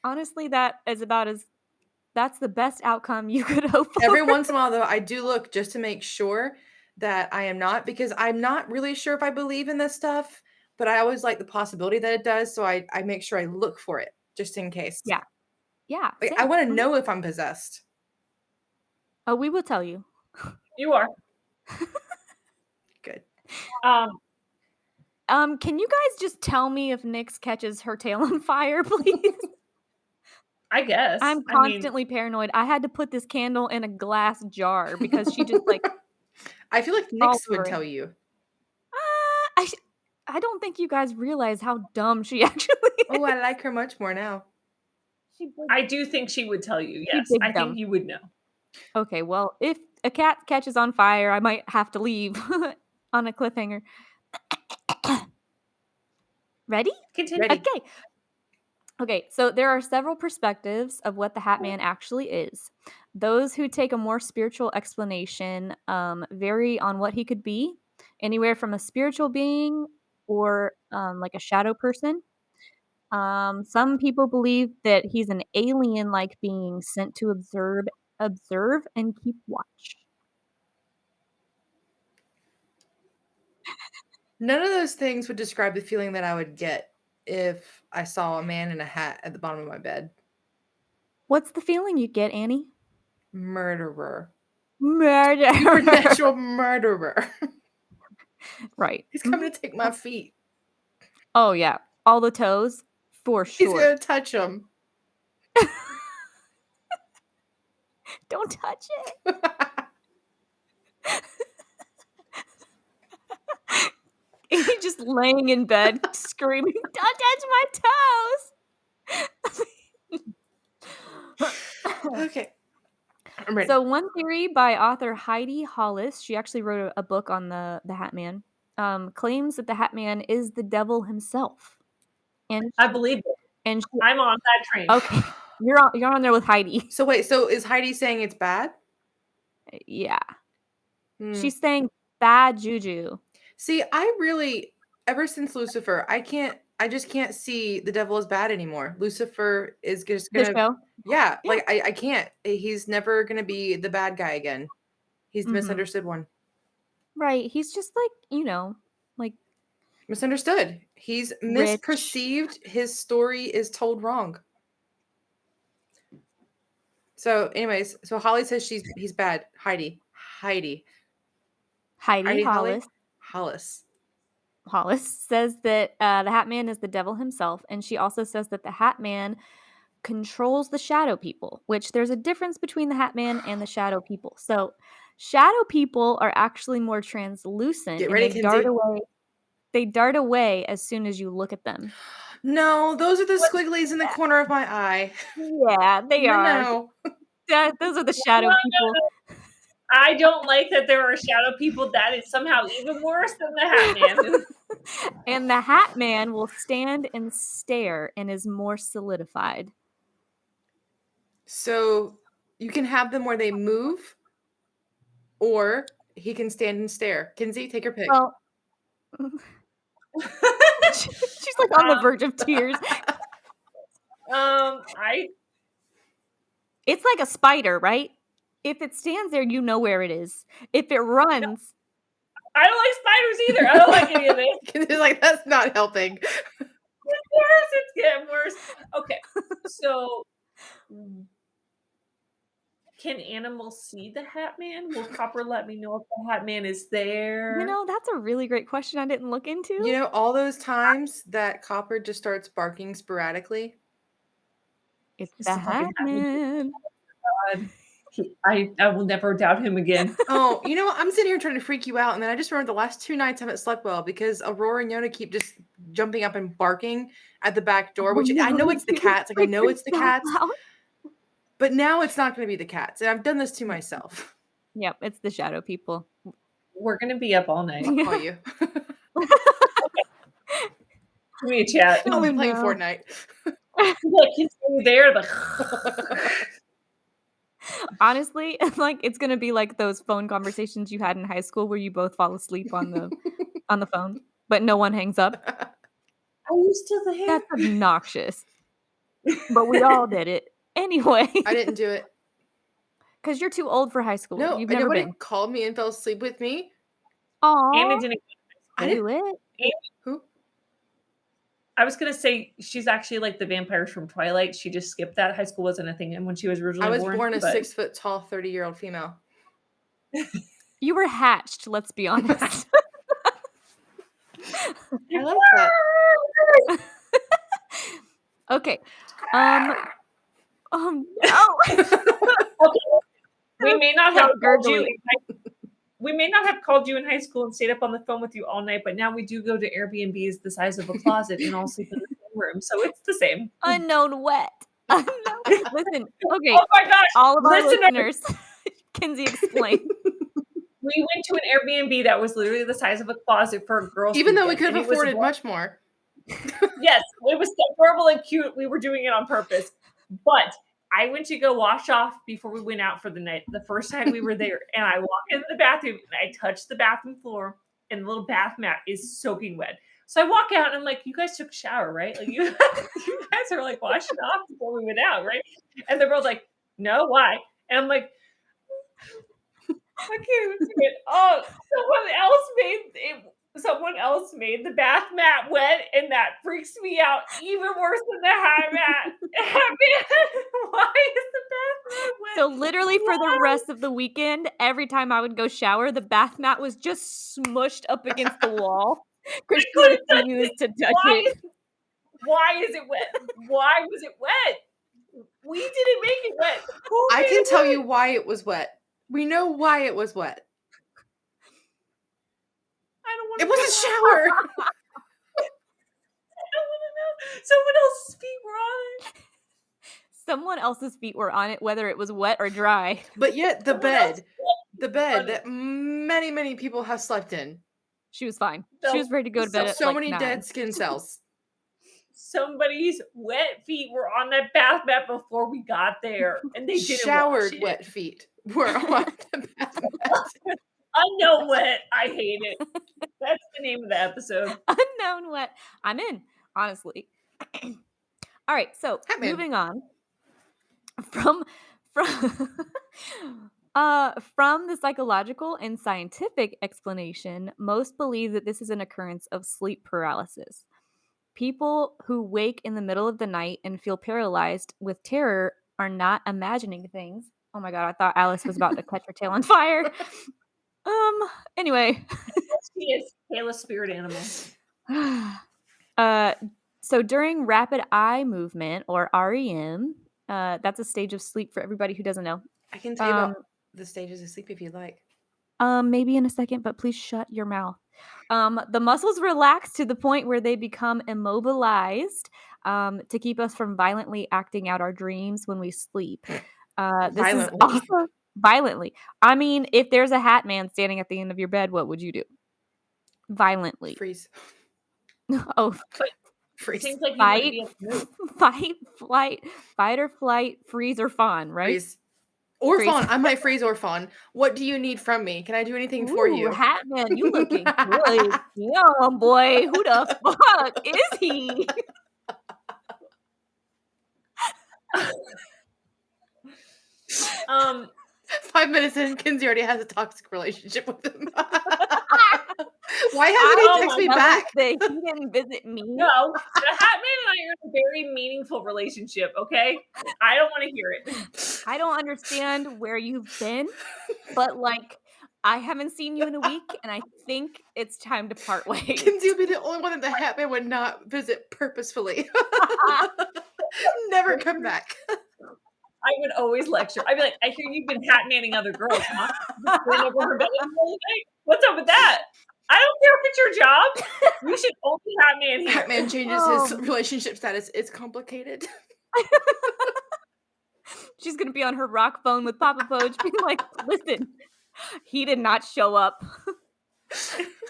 Honestly, that's the best outcome you could hope for. Every once in a while, though, I do look just to make sure that I am not, because I'm not really sure if I believe in this stuff, but I always like the possibility that it does. So I make sure I look for it just in case. Yeah. Yeah. Like, I want to know if I'm possessed. Oh, we will tell you. You are. Good. Can you guys just tell me if Nyx catches her tail on fire, please? I guess. I'm constantly paranoid. I had to put this candle in a glass jar because she just like I feel like all Nyx would over tell it. you. I don't think you guys realize how dumb she actually is. Oh, I like her much more now. I do think she would tell you, She yes. big I dumb. think you would know. Okay, well, if a cat catches on fire, I might have to leave on a cliffhanger. Ready? Continue. Ready. Okay, so there are several perspectives of what the Hat Man actually is. Those who take a more spiritual explanation vary on what he could be, anywhere from a spiritual being or like a shadow person. Some people believe that he's an alien-like being sent to observe, and keep watch. None of those things would describe the feeling that I would get if I saw a man in a hat at the bottom of my bed. What's the feeling you get, Annie? Murderer. Murder. Supernatural murderer. Right. He's coming to take my feet. Oh yeah, all the toes for He's sure. gonna touch them. Don't touch it. He's just laying in bed screaming, "Don't touch my toes!" Okay. I'm ready. So one theory by author Heidi Hollis, she actually wrote a book on the Hat Man, claims that the Hat Man is the devil himself. And I believe it. and she, I'm on that train. okay, you're on there with Heidi. So wait, so is Heidi saying it's bad? Yeah. She's saying bad juju. See, I really, ever since Lucifer, I just can't see the devil as bad anymore. Lucifer is just The gonna, show? yeah, Yeah. like I can't. He's never gonna be the bad guy again. He's the misunderstood one. Right. He's just like, like Misunderstood. He's rich. misperceived. His story is told wrong. So, anyways, so Holly says he's bad. Heidi Hollis. Hollis says that the Hat Man is the devil himself, and she also says that the Hat Man controls the shadow people, which there's a difference between the Hat Man and the shadow people. So shadow people are actually more translucent. Get ready, and they dart away as soon as you look at them. No, those are the squigglies in the corner of my eye. Yeah, they are. No. Those are the shadow people. I don't like that there are shadow people. That is somehow even worse than the Hat Man. And the Hat Man will stand and stare and is more solidified. So you can have them where they move, or he can stand and stare. Kinsey, take your pick. Well, she's like on the verge of tears. It's like a spider, right? If it stands there, you know where it is. If it runs, I don't like spiders either. I don't like any of this. Kinsey's like, that's not helping. It's worse. It's getting worse. Okay, so can animals see the Hat Man? Will Copper let me know if the Hat Man is there? That's a really great question I didn't look into. All those times that Copper just starts barking sporadically. It's the Hat Man. God. I will never doubt him again. Oh, I'm sitting here trying to freak you out, and then I just remember the last 2 nights I haven't slept well because Aurora and Yona keep just jumping up and barking at the back door, which I know it's the cats. Like, I know it's the cats. But now it's not going to be the cats, and I've done this to myself. Yep, it's the shadow people. We're going to be up all night. I'll call you. Give me a chat. I'll be playing Fortnite. Look, he's there. Honestly, it's gonna be like those phone conversations you had in high school where you both fall asleep on the phone, but no one hangs up. Are you still there? That's obnoxious. But we all did it anyway. I didn't do it because you're too old for high school. No, You've never nobody been. called me and fell asleep with me. Aww. Anna didn't. I didn't. It. Who? I was gonna say she's actually like the vampires from Twilight. She just skipped that. High school wasn't a thing and when she was originally I was born. born a But 6 foot tall, 30-year-old female. You were hatched, let's be honest. I like that. Okay. No. We may not have Stop called you. gurgling. We may not have called you in high school and stayed up on the phone with you all night, but now we do go to Airbnbs the size of a closet and all sleep in the same room. So it's the same. Unknown wet. Listen, okay. Oh my gosh. All of our Listeners. listeners. Kinsey, explain. We went to an Airbnb that was literally the size of a closet for a girl's Even though we weekend, could have afforded much more. Yes, it was adorable and cute. We were doing it on purpose. But I went to go wash off before we went out for the night. The first time we were there, and I walk into the bathroom and I touch the bathroom floor, and the little bath mat is soaking wet. So I walk out and I'm like, "You guys took a shower, right? Like you guys are like washing off before we went out, right?" And they're both like, "No, why?" And I'm like, "I can't even see it." Oh, someone else made the bath mat wet, and that freaks me out even worse than the high mat. Why is the bath mat wet? So literally for the rest of the weekend, every time I would go shower, the bath mat was just smushed up against the wall. Christy refused to touch it. Why is it wet? Why was it wet? We didn't make it wet. I can tell you why it was wet. We know why it was wet. I don't want It was a shower. I don't want to know. Someone else's feet were on it. Someone else's feet were on it, whether it was wet or dry. But yet the bed that many, many people have slept in. She was fine. She was ready to go to bed at so like many 9. dead skin cells. Somebody's wet feet were on that bath mat before we got there, and they didn't showered wash it. wet feet were on the bath mat. Unknown wet. I hate it. That's the name of the episode. Unknown wet. I'm in, honestly. All right, so moving on from the psychological and scientific explanation, most believe that this is an occurrence of sleep paralysis. People who wake in the middle of the night and feel paralyzed with terror are not imagining things. Oh my God, I thought Alice was about to catch her tail on fire. Anyway. She is Kayla's spirit animal. So during rapid eye movement, or REM, that's a stage of sleep for everybody who doesn't know. I can tell you about the stages of sleep if you'd like. Maybe in a second, but please shut your mouth. The muscles relax to the point where they become immobilized to keep us from violently acting out our dreams when we sleep. This is also violently. I mean, if there's a hat man standing at the end of your bed, what would you do? Violently. Freeze. Oh, freeze. Seems like you fight or flight, freeze or fawn, right? Freeze. Or fawn. I might freeze or fawn. What do you need from me? Can I do anything for you? Hat man, you looking good. Damn, boy. Who the fuck is he? 5 minutes in, Kinsey already has a toxic relationship with him. Why hasn't he texted me back? He didn't visit me. No, the hat man and I are in a very meaningful relationship, okay? I don't want to hear it. I don't understand where you've been, but like, I haven't seen you in a week, and I think it's time to part ways. Kinsey would be the only one that the hat man would not visit purposefully. Never come back. I would always lecture. I'd be like, I hear you've been hat manning other girls, huh? What's up with that? I don't care if it's your job. You should only hat man here. Hat man changes his relationship status. It's complicated. She's gonna be on her rock phone with Papa Poach, being like, "Listen, he did not show up,"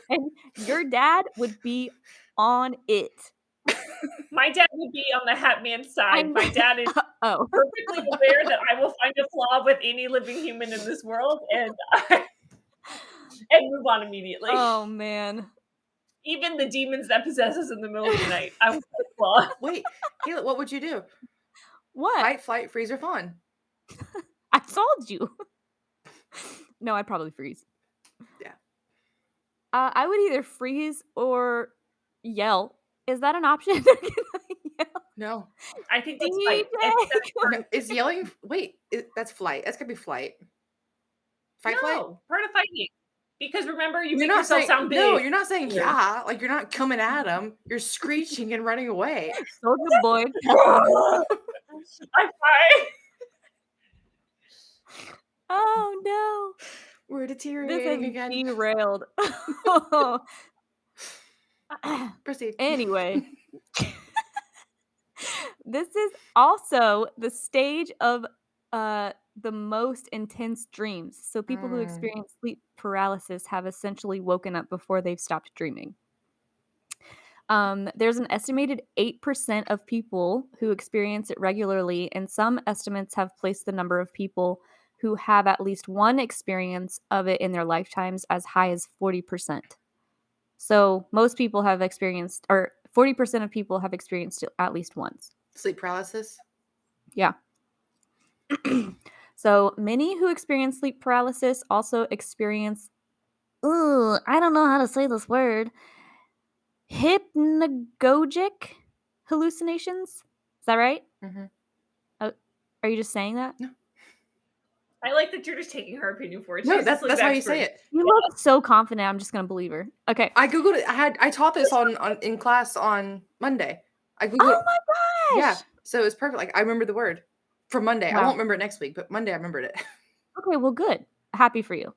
and your dad would be on it. My dad would be on the hat man's side. My dad is perfectly aware that I will find a flaw with any living human in this world, and move on immediately. Oh man! Even the demons that possess us in the middle of the night, I would find a flaw. Wait, Kayla, what would you do? What? Fight, flight, freeze, or fawn? I told you. No, I'd probably freeze. Yeah. I would either freeze or yell. Is that an option? No. I think that's flight. No, is yelling? Wait, that's flight. That's gonna be flight. Flight. No, part of fighting. Because remember, you You're make not yourself saying sound big. no. You're not saying yeah. Like you're not coming at them. You're screeching and running away. Soldier boy. I'm fine. Oh no. We're This deteriorating is again. derailed. Proceed. Anyway. This is also the stage of the most intense dreams. So people who experience sleep paralysis have essentially woken up before they've stopped dreaming. There's an estimated 8% of people who experience it regularly, and some estimates have placed the number of people who have at least one experience of it in their lifetimes as high as 40%. So most people have experienced, or 40% of people have experienced it at least once. Sleep paralysis? Yeah. So many who experience sleep paralysis also experience, I don't know how to say this word, hypnagogic hallucinations. Is that right? Mm-hmm. Are you just saying that? No. I like that you're just taking her opinion for it. No, that's how you say it. You look so confident. I'm just gonna believe her. Okay. I googled it. I taught this in class on Monday. I googled. Oh my gosh! Yeah, so it's perfect. Like I remember the word for Monday. Wow. I won't remember it next week, but Monday I remembered it. Okay, well, good. Happy for you.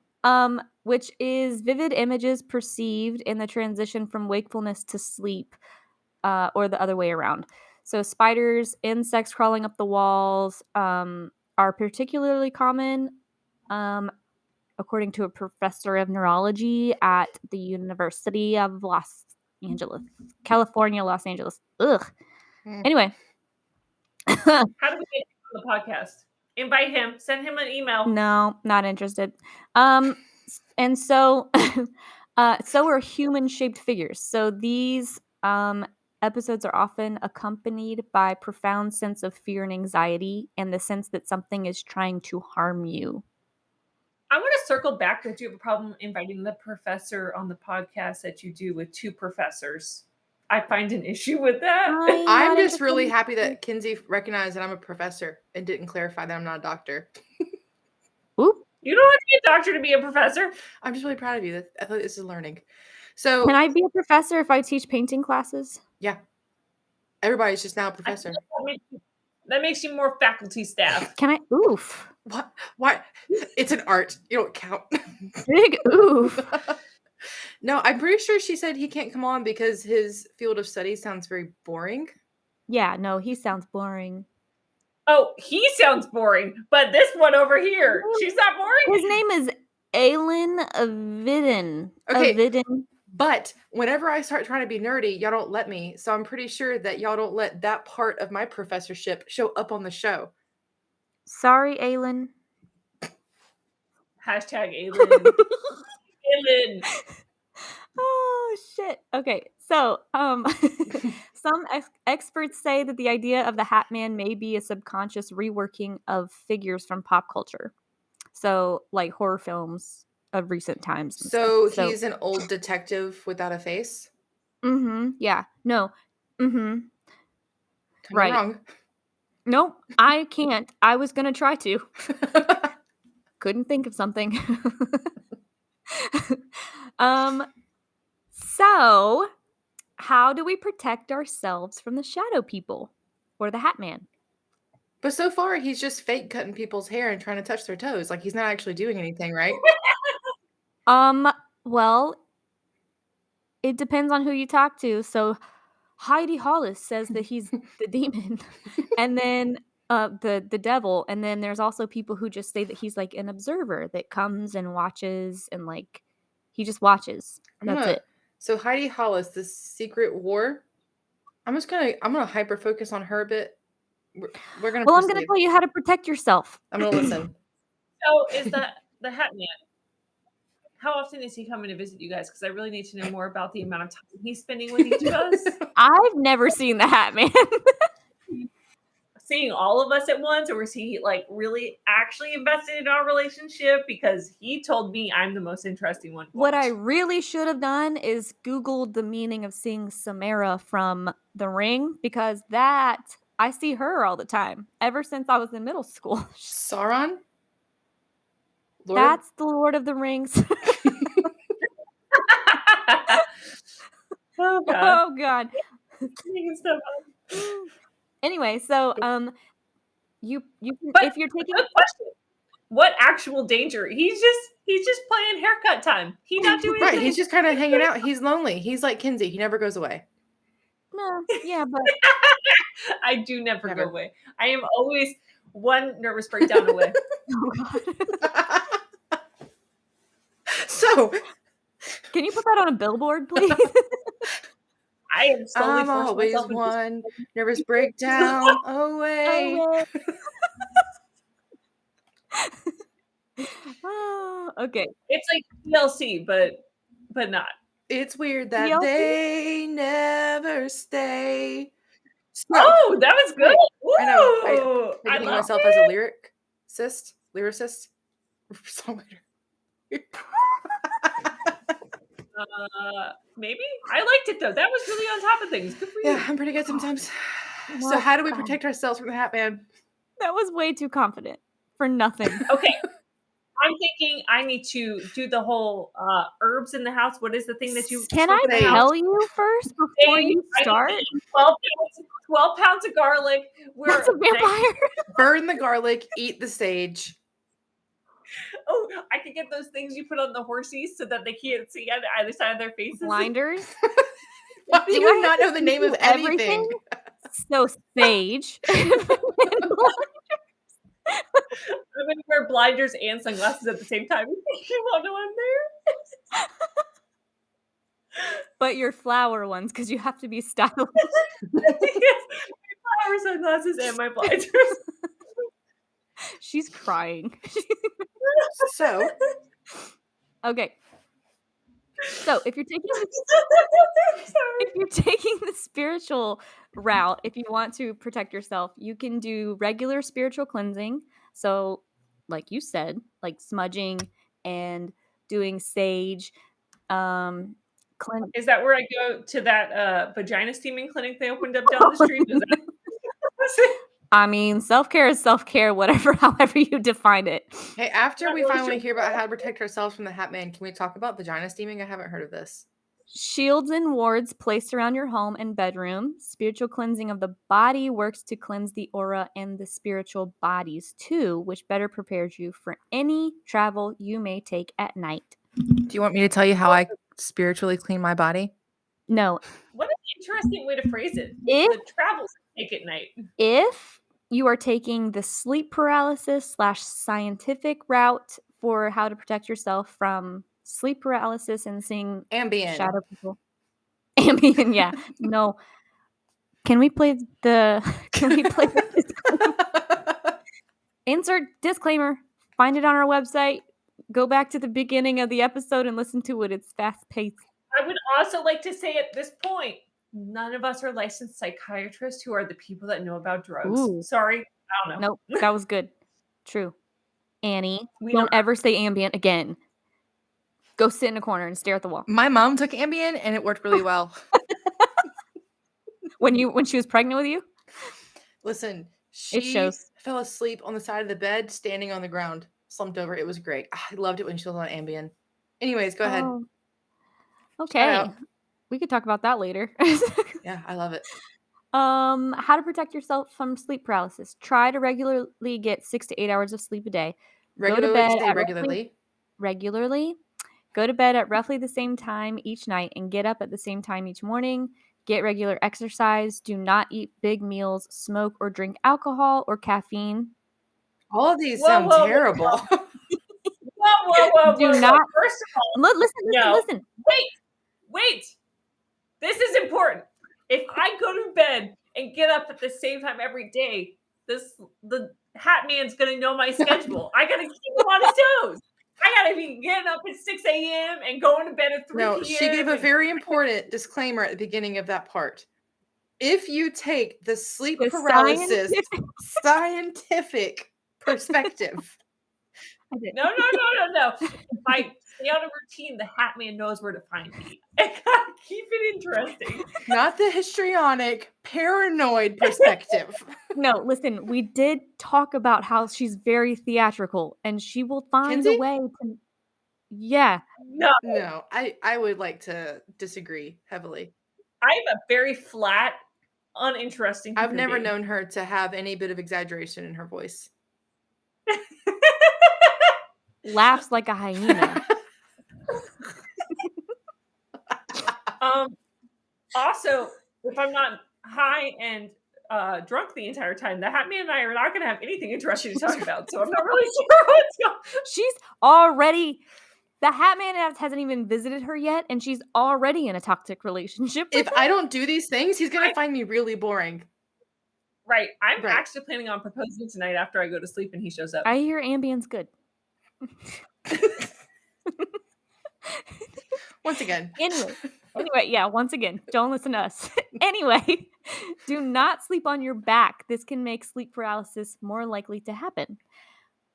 Which is vivid images perceived in the transition from wakefulness to sleep, or the other way around. So spiders, insects crawling up the walls, are particularly common, according to a professor of neurology at the University of Los Angeles, California, Los Angeles. Ugh. Anyway. How do we get him on the podcast? Invite him. Send him an email. No, not interested. And so, so are human-shaped figures. So these episodes are often accompanied by profound sense of fear and anxiety, and the sense that something is trying to harm you. I want to circle back. Do you have a problem inviting the professor on the podcast that you do with two professors? I find an issue with that. I'm just really happy that Kinsey recognized that I'm a professor and didn't clarify that I'm not a doctor. Oop. You don't have to be a doctor to be a professor. I'm just really proud of you. I thought this is learning. So can I be a professor if I teach painting classes? Yeah. Everybody's just now a professor. That makes you more faculty staff. Can I? Oof. What? Why? It's an art. You don't count. Big oof. No, I'm pretty sure she said he can't come on because his field of study sounds very boring. Yeah, no, he sounds boring. Oh, he sounds boring, but this one over here, she's not boring. His name is Alan Avidin. Okay. Avidin. But whenever I start trying to be nerdy, y'all don't let me. So I'm pretty sure that y'all don't let that part of my professorship show up on the show. Sorry, Alan. Hashtag Alan. Alan. Oh, shit. Okay, so some experts say that the idea of the Hat Man may be a subconscious reworking of figures from pop culture. So, like horror films of recent times. So he's an old detective without a face? Mm-hmm. Yeah. No. Mm-hmm. Right. Wrong. Nope. I can't. I was going to try to. Couldn't think of something. So, how do we protect ourselves from the shadow people or the Hat Man? But so far, he's just fake cutting people's hair and trying to touch their toes. Like, he's not actually doing anything, right? Well, it depends on who you talk to. So, Heidi Hollis says that he's the demon, and then the devil, and then there's also people who just say that he's like an observer that comes and watches, and like he just watches. That's it. So Heidi Hollis, The Secret War. I'm gonna hyper focus on her a bit. We're gonna. Well, I'm gonna tell you how to protect yourself. I'm gonna listen. So is that the Hat Man? How often is he coming to visit you guys? Because I really need to know more about the amount of time he's spending with each of us. I've never seen the Hat Man. seeing all of us at once, or was he like really actually invested in our relationship? Because he told me I'm the most interesting one to What I watch. really should have done is Googled the meaning of seeing Samara from The Ring, because I see her all the time ever since I was in middle school. Sauron? That's the Lord of the Rings. Oh God. Oh God. Making stuff up. Anyway, so you But if you're taking good question. What actual danger? He's just playing haircut time. He not doing right. anything. He's just kind of hanging out. He's lonely. He's like Kinsey. He never goes away. No, yeah, but I do never Never. go away. I am always one nervous breakdown away. oh God. So, Can you put that on a billboard, please? I am slowly I'm forcing always myself into one nervous breakdown away. Oh, okay. It's like TLC, but not. It's weird that TLC? they never stay. So, Oh, that was good. I know. Woo! I I think of love myself it. as a lyricist, songwriter. Maybe I liked it though. That was really on top of things. Good for you. Yeah, I'm pretty good sometimes. No, So, how do we protect ourselves from the Hat Man? that was way too confident for nothing. Okay. I'm thinking I need to do the whole herbs in the house. What is the thing that you Can smoke I in the house? tell you first before you start? 12 pounds of garlic. That's a vampire. Burn the garlic, eat the sage. Oh, I could get those things you put on the horsies so that they can't see on either side of their faces. Blinders. Why do you not know the name of anything? So sage. I'm gonna wear blinders and sunglasses at the same time. You won't know I'm there. But your flower ones, because you have to be stylish. Yes, my flower sunglasses and my blinders. She's crying. So, Okay. So if you're taking the spiritual route, if you want to protect yourself, you can do regular spiritual cleansing. So, like you said, like smudging and doing sage. Is that where I go to that vagina steaming clinic they opened up down the street? Is that I mean, self-care is self-care, however you define it. hey, after Not we really finally sure. hear about how to protect ourselves from the Hat Man, can we talk about vagina steaming? I haven't heard of this. Shields and wards placed around your home and bedroom. Spiritual cleansing of the body works to cleanse the aura and the spiritual bodies too, which better prepares you for any travel you may take at night. Do you want me to tell you how I spiritually clean my body? No. What an interesting way to phrase it. If The travels take at night. If you are taking the sleep paralysis / scientific route for how to protect yourself from sleep paralysis and seeing Ambien. shadow people. Ambien, yeah. No. Can we play the disclaimer? Insert disclaimer. Find it on our website. Go back to the beginning of the episode and listen to it. It's fast-paced. I would also like to say at this point, none of us are licensed psychiatrists who are the people that know about drugs. Ooh. Sorry, I don't know. Nope, that was good. True. Annie, We don't know- ever say Ambien again. Go sit in a corner and stare at the wall. My mom took Ambien and it worked really well. When she was pregnant with you? Listen, It she shows. fell asleep on the side of the bed, standing on the ground, slumped over. It was great. I loved it when she was on Ambien. Anyways, go ahead. Oh. Shout Okay. out. We could talk about that later. Yeah, I love it. How to protect yourself from sleep paralysis. Try to regularly get 6 to 8 hours of sleep a day. Regularly, say at regularly. regularly. Go to bed at roughly the same time each night and get up at the same time each morning. Get regular exercise. Do not eat big meals, smoke or drink alcohol or caffeine. All of these sound terrible. Whoa. Do not. First of all, Listen. Wait. This is important. If I go to bed and get up at the same time every day, the Hat Man's gonna know my schedule. I gotta keep him on his toes. I gotta be getting up at 6 a.m. and going to bed at 3 No, p.m. she gave a very important disclaimer at the beginning of that part. if you take the sleep paralysis scientific perspective. No. If I stay on a routine, the Hat Man knows where to find me. I gotta keep it interesting. Not the histrionic, paranoid perspective. No, listen, we did talk about how she's very theatrical and she will find Kinsey? a way to. Yeah. No, I would like to disagree heavily. I'm a very flat, uninteresting I've human never being. known her to have any bit of exaggeration in her voice. Laughs like a hyena. Also, if I'm not high and drunk the entire time, the Hat Man and I are not going to have anything interesting to talk about. So I'm not really sure what's going on. She's already. The Hat Man hasn't even visited her yet, and she's already in a toxic relationship. If I don't do these things, he's gonna find me really boring. Right. I'm actually planning on proposing tonight after I go to sleep and he shows up. I hear Ambien's good. Once again. Anyway, yeah, once again, don't listen to us. Anyway, do not sleep on your back. This can make sleep paralysis more likely to happen.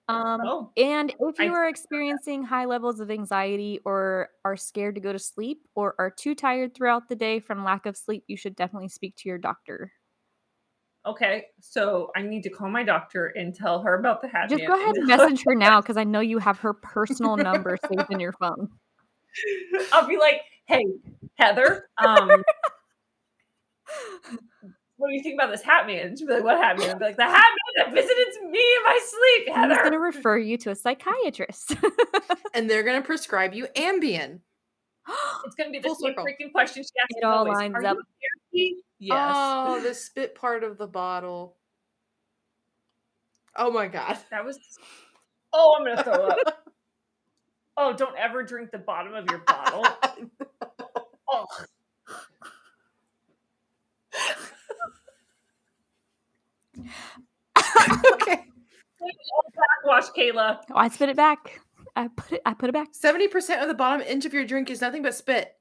And if you are experiencing high levels of anxiety or are scared to go to sleep or are too tired throughout the day from lack of sleep, you should definitely speak to your doctor. Okay, so I need to call my doctor and tell her about the Hat Man. Just go ahead and message her now because I know you have her personal number saved in your phone. I'll be like, hey, Heather, what do you think about this Hat Man? She'll be like, what Hat Man? I'll be like, the Hat Man that visited me in my sleep, Heather. He's going to refer you to a psychiatrist. And they're going to prescribe you Ambien. It's going to be the same freaking question she asks. It all lines up. Yes. Oh, the spit part of the bottle. Oh my God. That was. Oh, I'm going to throw up. Oh, don't ever drink the bottom of your bottle. Oh. Okay. Backwash, Kayla. Oh, I spit it back. I put it back. 70% of the bottom inch of your drink is nothing but spit.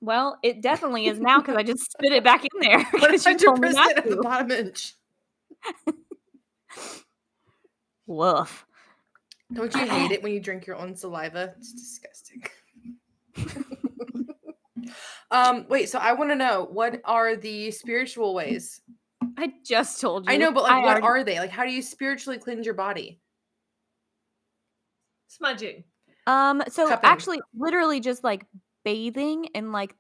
Well, it definitely is now because I just spit it back in there. 100% of the bottom inch. Woof. Don't you hate it when you drink your own saliva? It's disgusting. Wait, so I want to know, what are the spiritual ways? I just told you. I know, but like, what are they? Like, how do you spiritually cleanse your body? Smudging. So Cupping. actually, literally just like bathing and like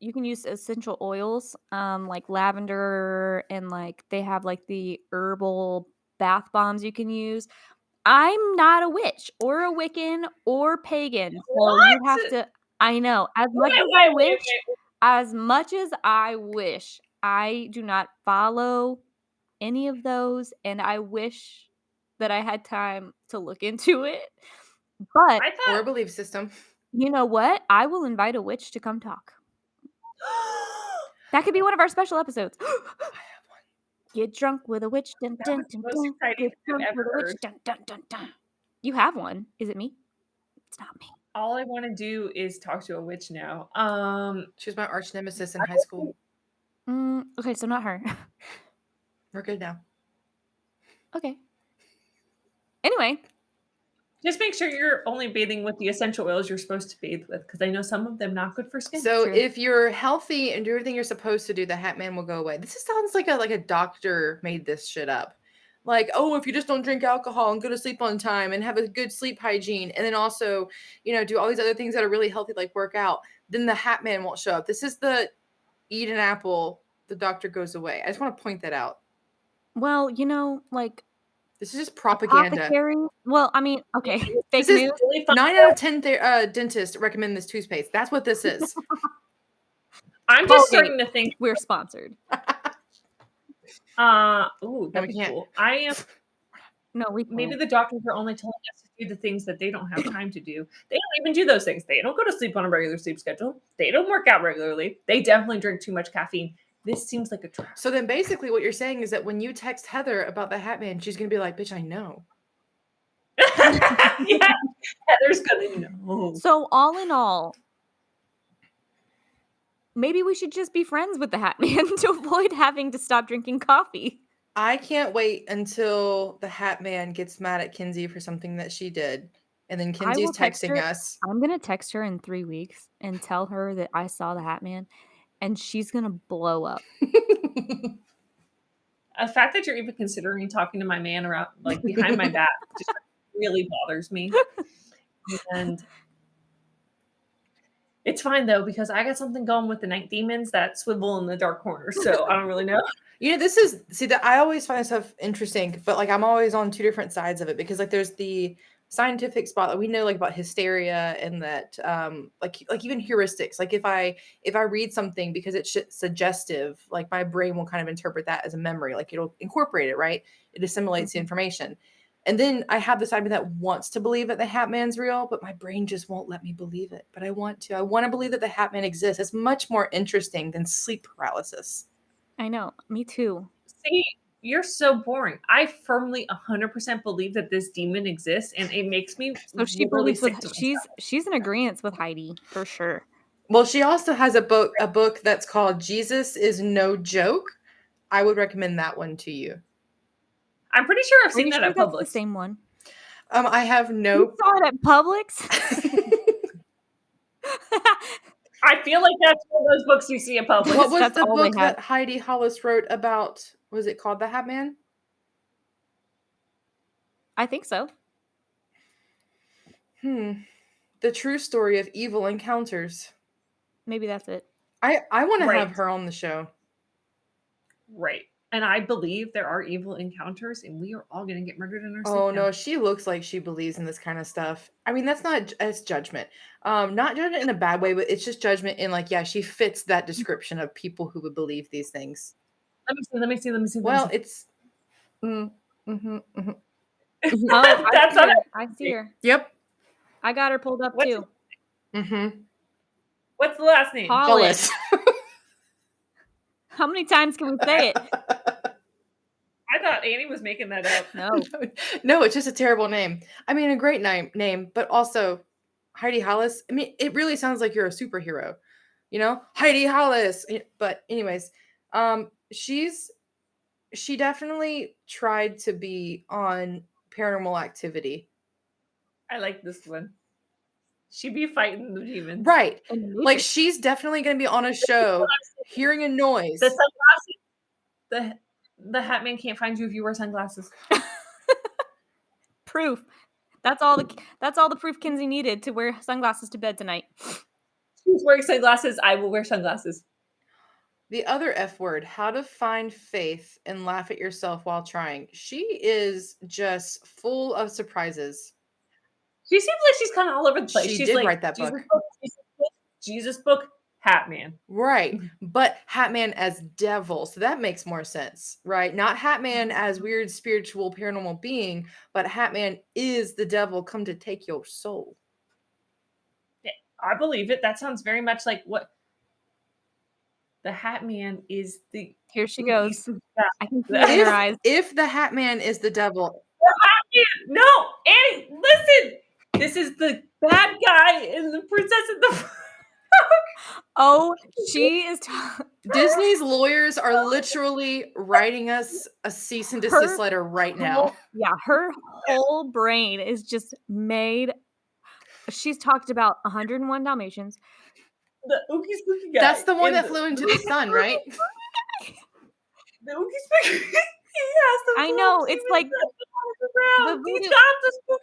you can use essential oils, like lavender, and like they have like the herbal bath bombs you can use. I'm not a witch or a Wiccan or pagan, so you have to. I know. As much as I wish, I do not follow any of those, and I wish that I had time to look into it. But or a belief system. You know what? I will invite a witch to come talk. That could be one of our special episodes. I have one. Get drunk with a witch. Dun, dun, dun, dun. Get drunk with a witch. Dun, dun, dun, dun. You have one. Is it me? It's not me. All I want to do is talk to a witch now. She was my arch nemesis in high school. Okay, so not her. We're good now. Okay. Anyway. Just make sure you're only bathing with the essential oils you're supposed to bathe with, because I know some of them not good for skin. So if you're healthy and do everything you're supposed to do, the Hat Man will go away. This sounds like a doctor made this shit up. Like, oh, if you just don't drink alcohol and go to sleep on time and have a good sleep hygiene, and then also, do all these other things that are really healthy, like work out, then the Hat Man won't show up. This is the eat an apple, the doctor goes away. I just want to point that out. Well, like. This is just propaganda. Apothecary? Well, I mean, okay. Fake news. 9 out of 10 dentists recommend this toothpaste. That's what this is. I'm just starting to think we're sponsored. That'd be cool. I am. No, maybe the doctors are only telling us to do the things that they don't have time to do. They don't even do those things. They don't go to sleep on a regular sleep schedule. They don't work out regularly. They definitely drink too much caffeine. This seems like a trap. So then basically what you're saying is that when you text Heather about the Hat Man, she's going to be like, bitch, I know. Yeah, Heather's going to know. So all in all, maybe we should just be friends with the Hat Man to avoid having to stop drinking coffee. I can't wait until the Hat Man gets mad at Kinsey for something that she did. And then Kinsey's texting us. I'm going to text her in 3 weeks and tell her that I saw the Hat Man, and she's going to blow up. The fact that you're even considering talking to my man around, like, behind my back just really bothers me. And it's fine, though, because I got something going with the night demons that swivel in the dark corner, so I don't really know. That I always find stuff interesting, but like I'm always on two different sides of it because like there's the scientific spot that we know like about hysteria and that like even heuristics. Like if I read something because it's suggestive, like my brain will kind of interpret that as a memory, like it'll incorporate it, right? It assimilates the information. And then I have the side of me that wants to believe that the Hat Man's real, but my brain just won't let me believe it. But I want to. I want to believe that the Hat Man exists. It's much more interesting than sleep paralysis. I know. Me too. See, you're so boring. I firmly 100% believe that this demon exists, and it makes me So she really believes sick to she's in agreement with Heidi for sure. Well, she also has a book that's called Jesus is No Joke. I would recommend that one to you. I'm pretty sure I've seen that at Publix. That's the same one. I have no. You saw it at Publix? I feel like that's one of those books you see at Publix. What was That's the all they book had. that Heidi Hollis wrote about? Was it called The Hat Man? I think so. The True Story of Evil Encounters. Maybe that's it. I want to Right. have her on the show. Right. And I believe there are evil encounters, and we are all going to get murdered in our sleep. Oh no, she looks like she believes in this kind of stuff. I mean, that's not as judgment. Not judgment in a bad way, but it's just judgment in like, yeah, she fits that description of people who would believe these things. Let me see. Well, it's. That's what I see her. Yep. I got her pulled up too. What's the last name? Hollis. How many times can we say it? I thought Annie was making that up. No, it's just a terrible name. I mean, a great name, but also Heidi Hollis. I mean, it really sounds like you're a superhero, you know, Heidi Hollis. But anyways, she definitely tried to be on Paranormal Activity. I like this one. She'd be fighting the demons. Right. Like she's definitely going to be on a show hearing a noise. The sunglasses. The Hat Man can't find you if you wear sunglasses. Proof. That's all the proof Kinsey needed to wear sunglasses to bed tonight. She's wearing sunglasses. I will wear sunglasses. The other F word, how to find faith and laugh at yourself while trying. She is just full of surprises. She seems like she's kind of all over the place. She did write that book. Jesus book, Hat Man. Right. But Hat Man as devil. So that makes more sense, right? Not Hat Man as weird spiritual paranormal being, but Hat Man is the devil come to take your soul. Yeah, I believe it. That sounds very much like what the Hat Man is. Here she goes. I can see it in her eyes. If the Hat Man is the devil. The Hat Man. No, Annie, listen. This is the bad guy and the princess and the. Oh, she is. Disney's lawyers are literally writing us a cease and desist letter right now. Yeah, her whole brain is just made. She's talked about 101 Dalmatians. The ooky spooky guy. That's the one that flew into the sun, right? The ooky spooky. He has the. I know. It's like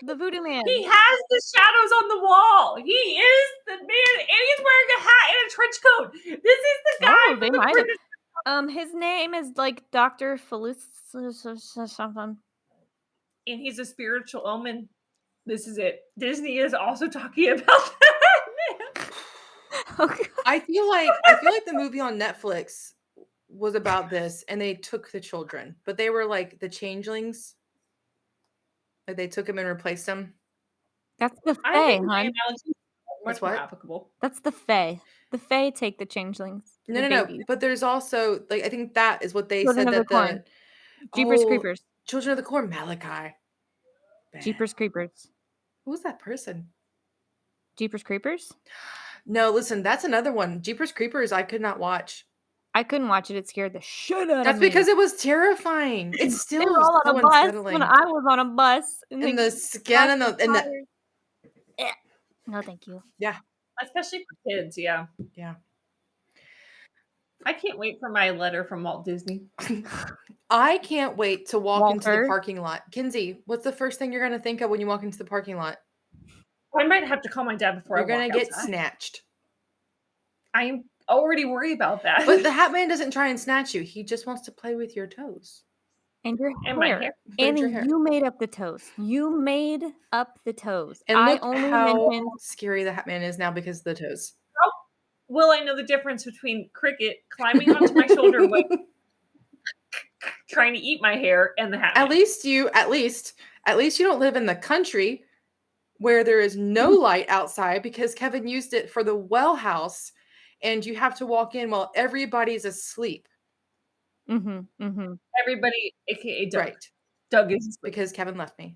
the voodoo man. He has the shadows on the wall. He is the man, and he's wearing a hat and a trench coat. This is the guy. Oh, they might have. His name is like Dr. Felice or something. And he's a spiritual omen. This is it. Disney is also talking about that. Okay. I feel like the movie on Netflix was about this, and they took the children, but they were like the changelings. Like they took them and replaced them. That's the Fae, hon. That's what? Applicable. That's the Fae. The Fae take the changelings. No. But there's also like I think that is what they said that the Jeepers Creepers. Children of the Corn, Malachi. Jeepers Creepers. Who was that person? Jeepers Creepers? No, listen, that's another one. Jeepers Creepers, I could not watch. I couldn't watch it. It scared the shit out That's of me. because it was terrifying. It's They still were all so on a bus unsettling. when I was on a bus. And the skin and the No, thank you. yeah. Especially for kids, yeah. Yeah. I can't wait for my letter from Walt Disney. I can't wait to walk into the Walter. parking lot. Kinsey, what's the first thing you're going to think of when you walk into the parking lot? I might have to call my dad before You're I walk going to get outside. snatched. I'm already worried about that. But the Hat Man doesn't try and snatch you. He just wants to play with your toes. And your And my hair. Annie, your hair. you made up the toes. You made up the toes. And I look only how mentioned scary the Hat Man is now because of the toes. How will I know the difference between Cricket climbing onto my shoulder with trying to eat my hair and the Hat Man? At least you don't live in the country where there is no light outside because Kevin used it for the well house and you have to walk in while everybody's asleep. Everybody, aka Doug. Right. Doug is asleep. Because Kevin left me.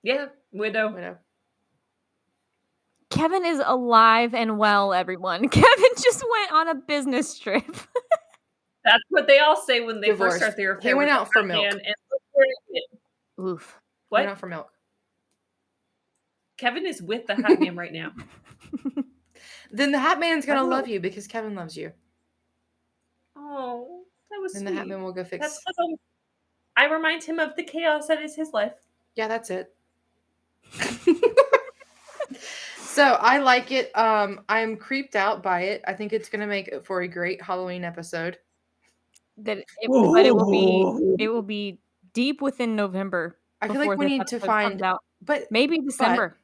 Yeah, widow. Kevin is alive and well, everyone. Kevin just went on a business trip. That's what they all say when they Divorced. first start their affair. He went with out the for Hat milk. Man, and look where it is. Oof. What? Went out for milk. Kevin is with the Hat Man right now. Then the Hat Man's gonna I don't love know. you because Kevin loves you. Oh, that was Then sweet. the Hat Man will go fix. That's what I remind him of the chaos that is his life. Yeah, that's it. So I like it. I'm creeped out by it. I think it's gonna make for a great Halloween episode. But it will be deep within November. I feel like we need to find out. But maybe December.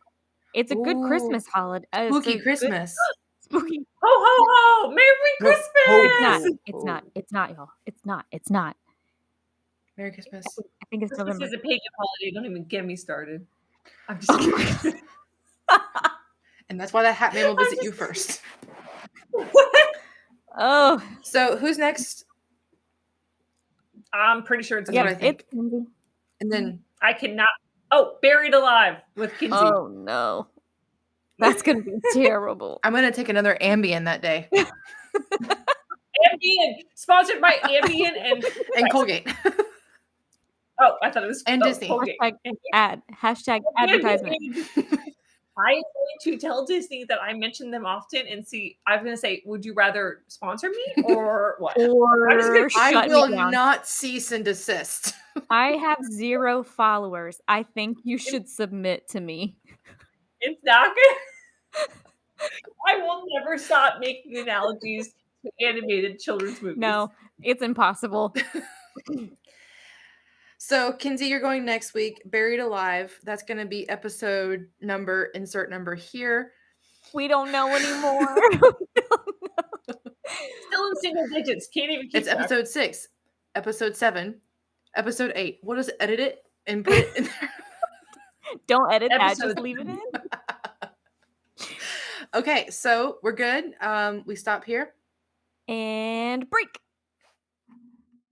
It's a good Ooh, Christmas holiday. spooky Christmas. Spooky. Ho ho ho! Merry Christmas! It's not, y'all. It's not. Merry Christmas. I think it's Christmas November. is a pagan holiday. Don't even get me started. I'm just kidding. And that's why that Hat Man will visit you first. Oh. So who's next? I'm pretty sure it's That's what I think. It's Kinsey. And then I cannot. Oh, Buried Alive with Kinsey. Oh no. That's gonna be terrible. I'm gonna take another Ambien that day. Ambien, sponsored by Ambien and Colgate. Oh, I thought it was Disney. Colgate. Hashtag advertisement. I am going to tell Disney that I mention them often and see. I'm going to say, would you rather sponsor me or what? I will not cease and desist. I have 0 followers. I think you should submit to me. It's not good. I will never stop making analogies to animated children's movies. No, it's impossible. So, Kinsey, you're going next week. Buried Alive. That's going to be episode number, insert number here. We don't know anymore. Still in single digits. Can't even keep It's episode 6, episode 7, episode 8. We'll just edit it and put it in there. Don't edit that. Just leave it in. Okay, so we're good. We stop here. And break.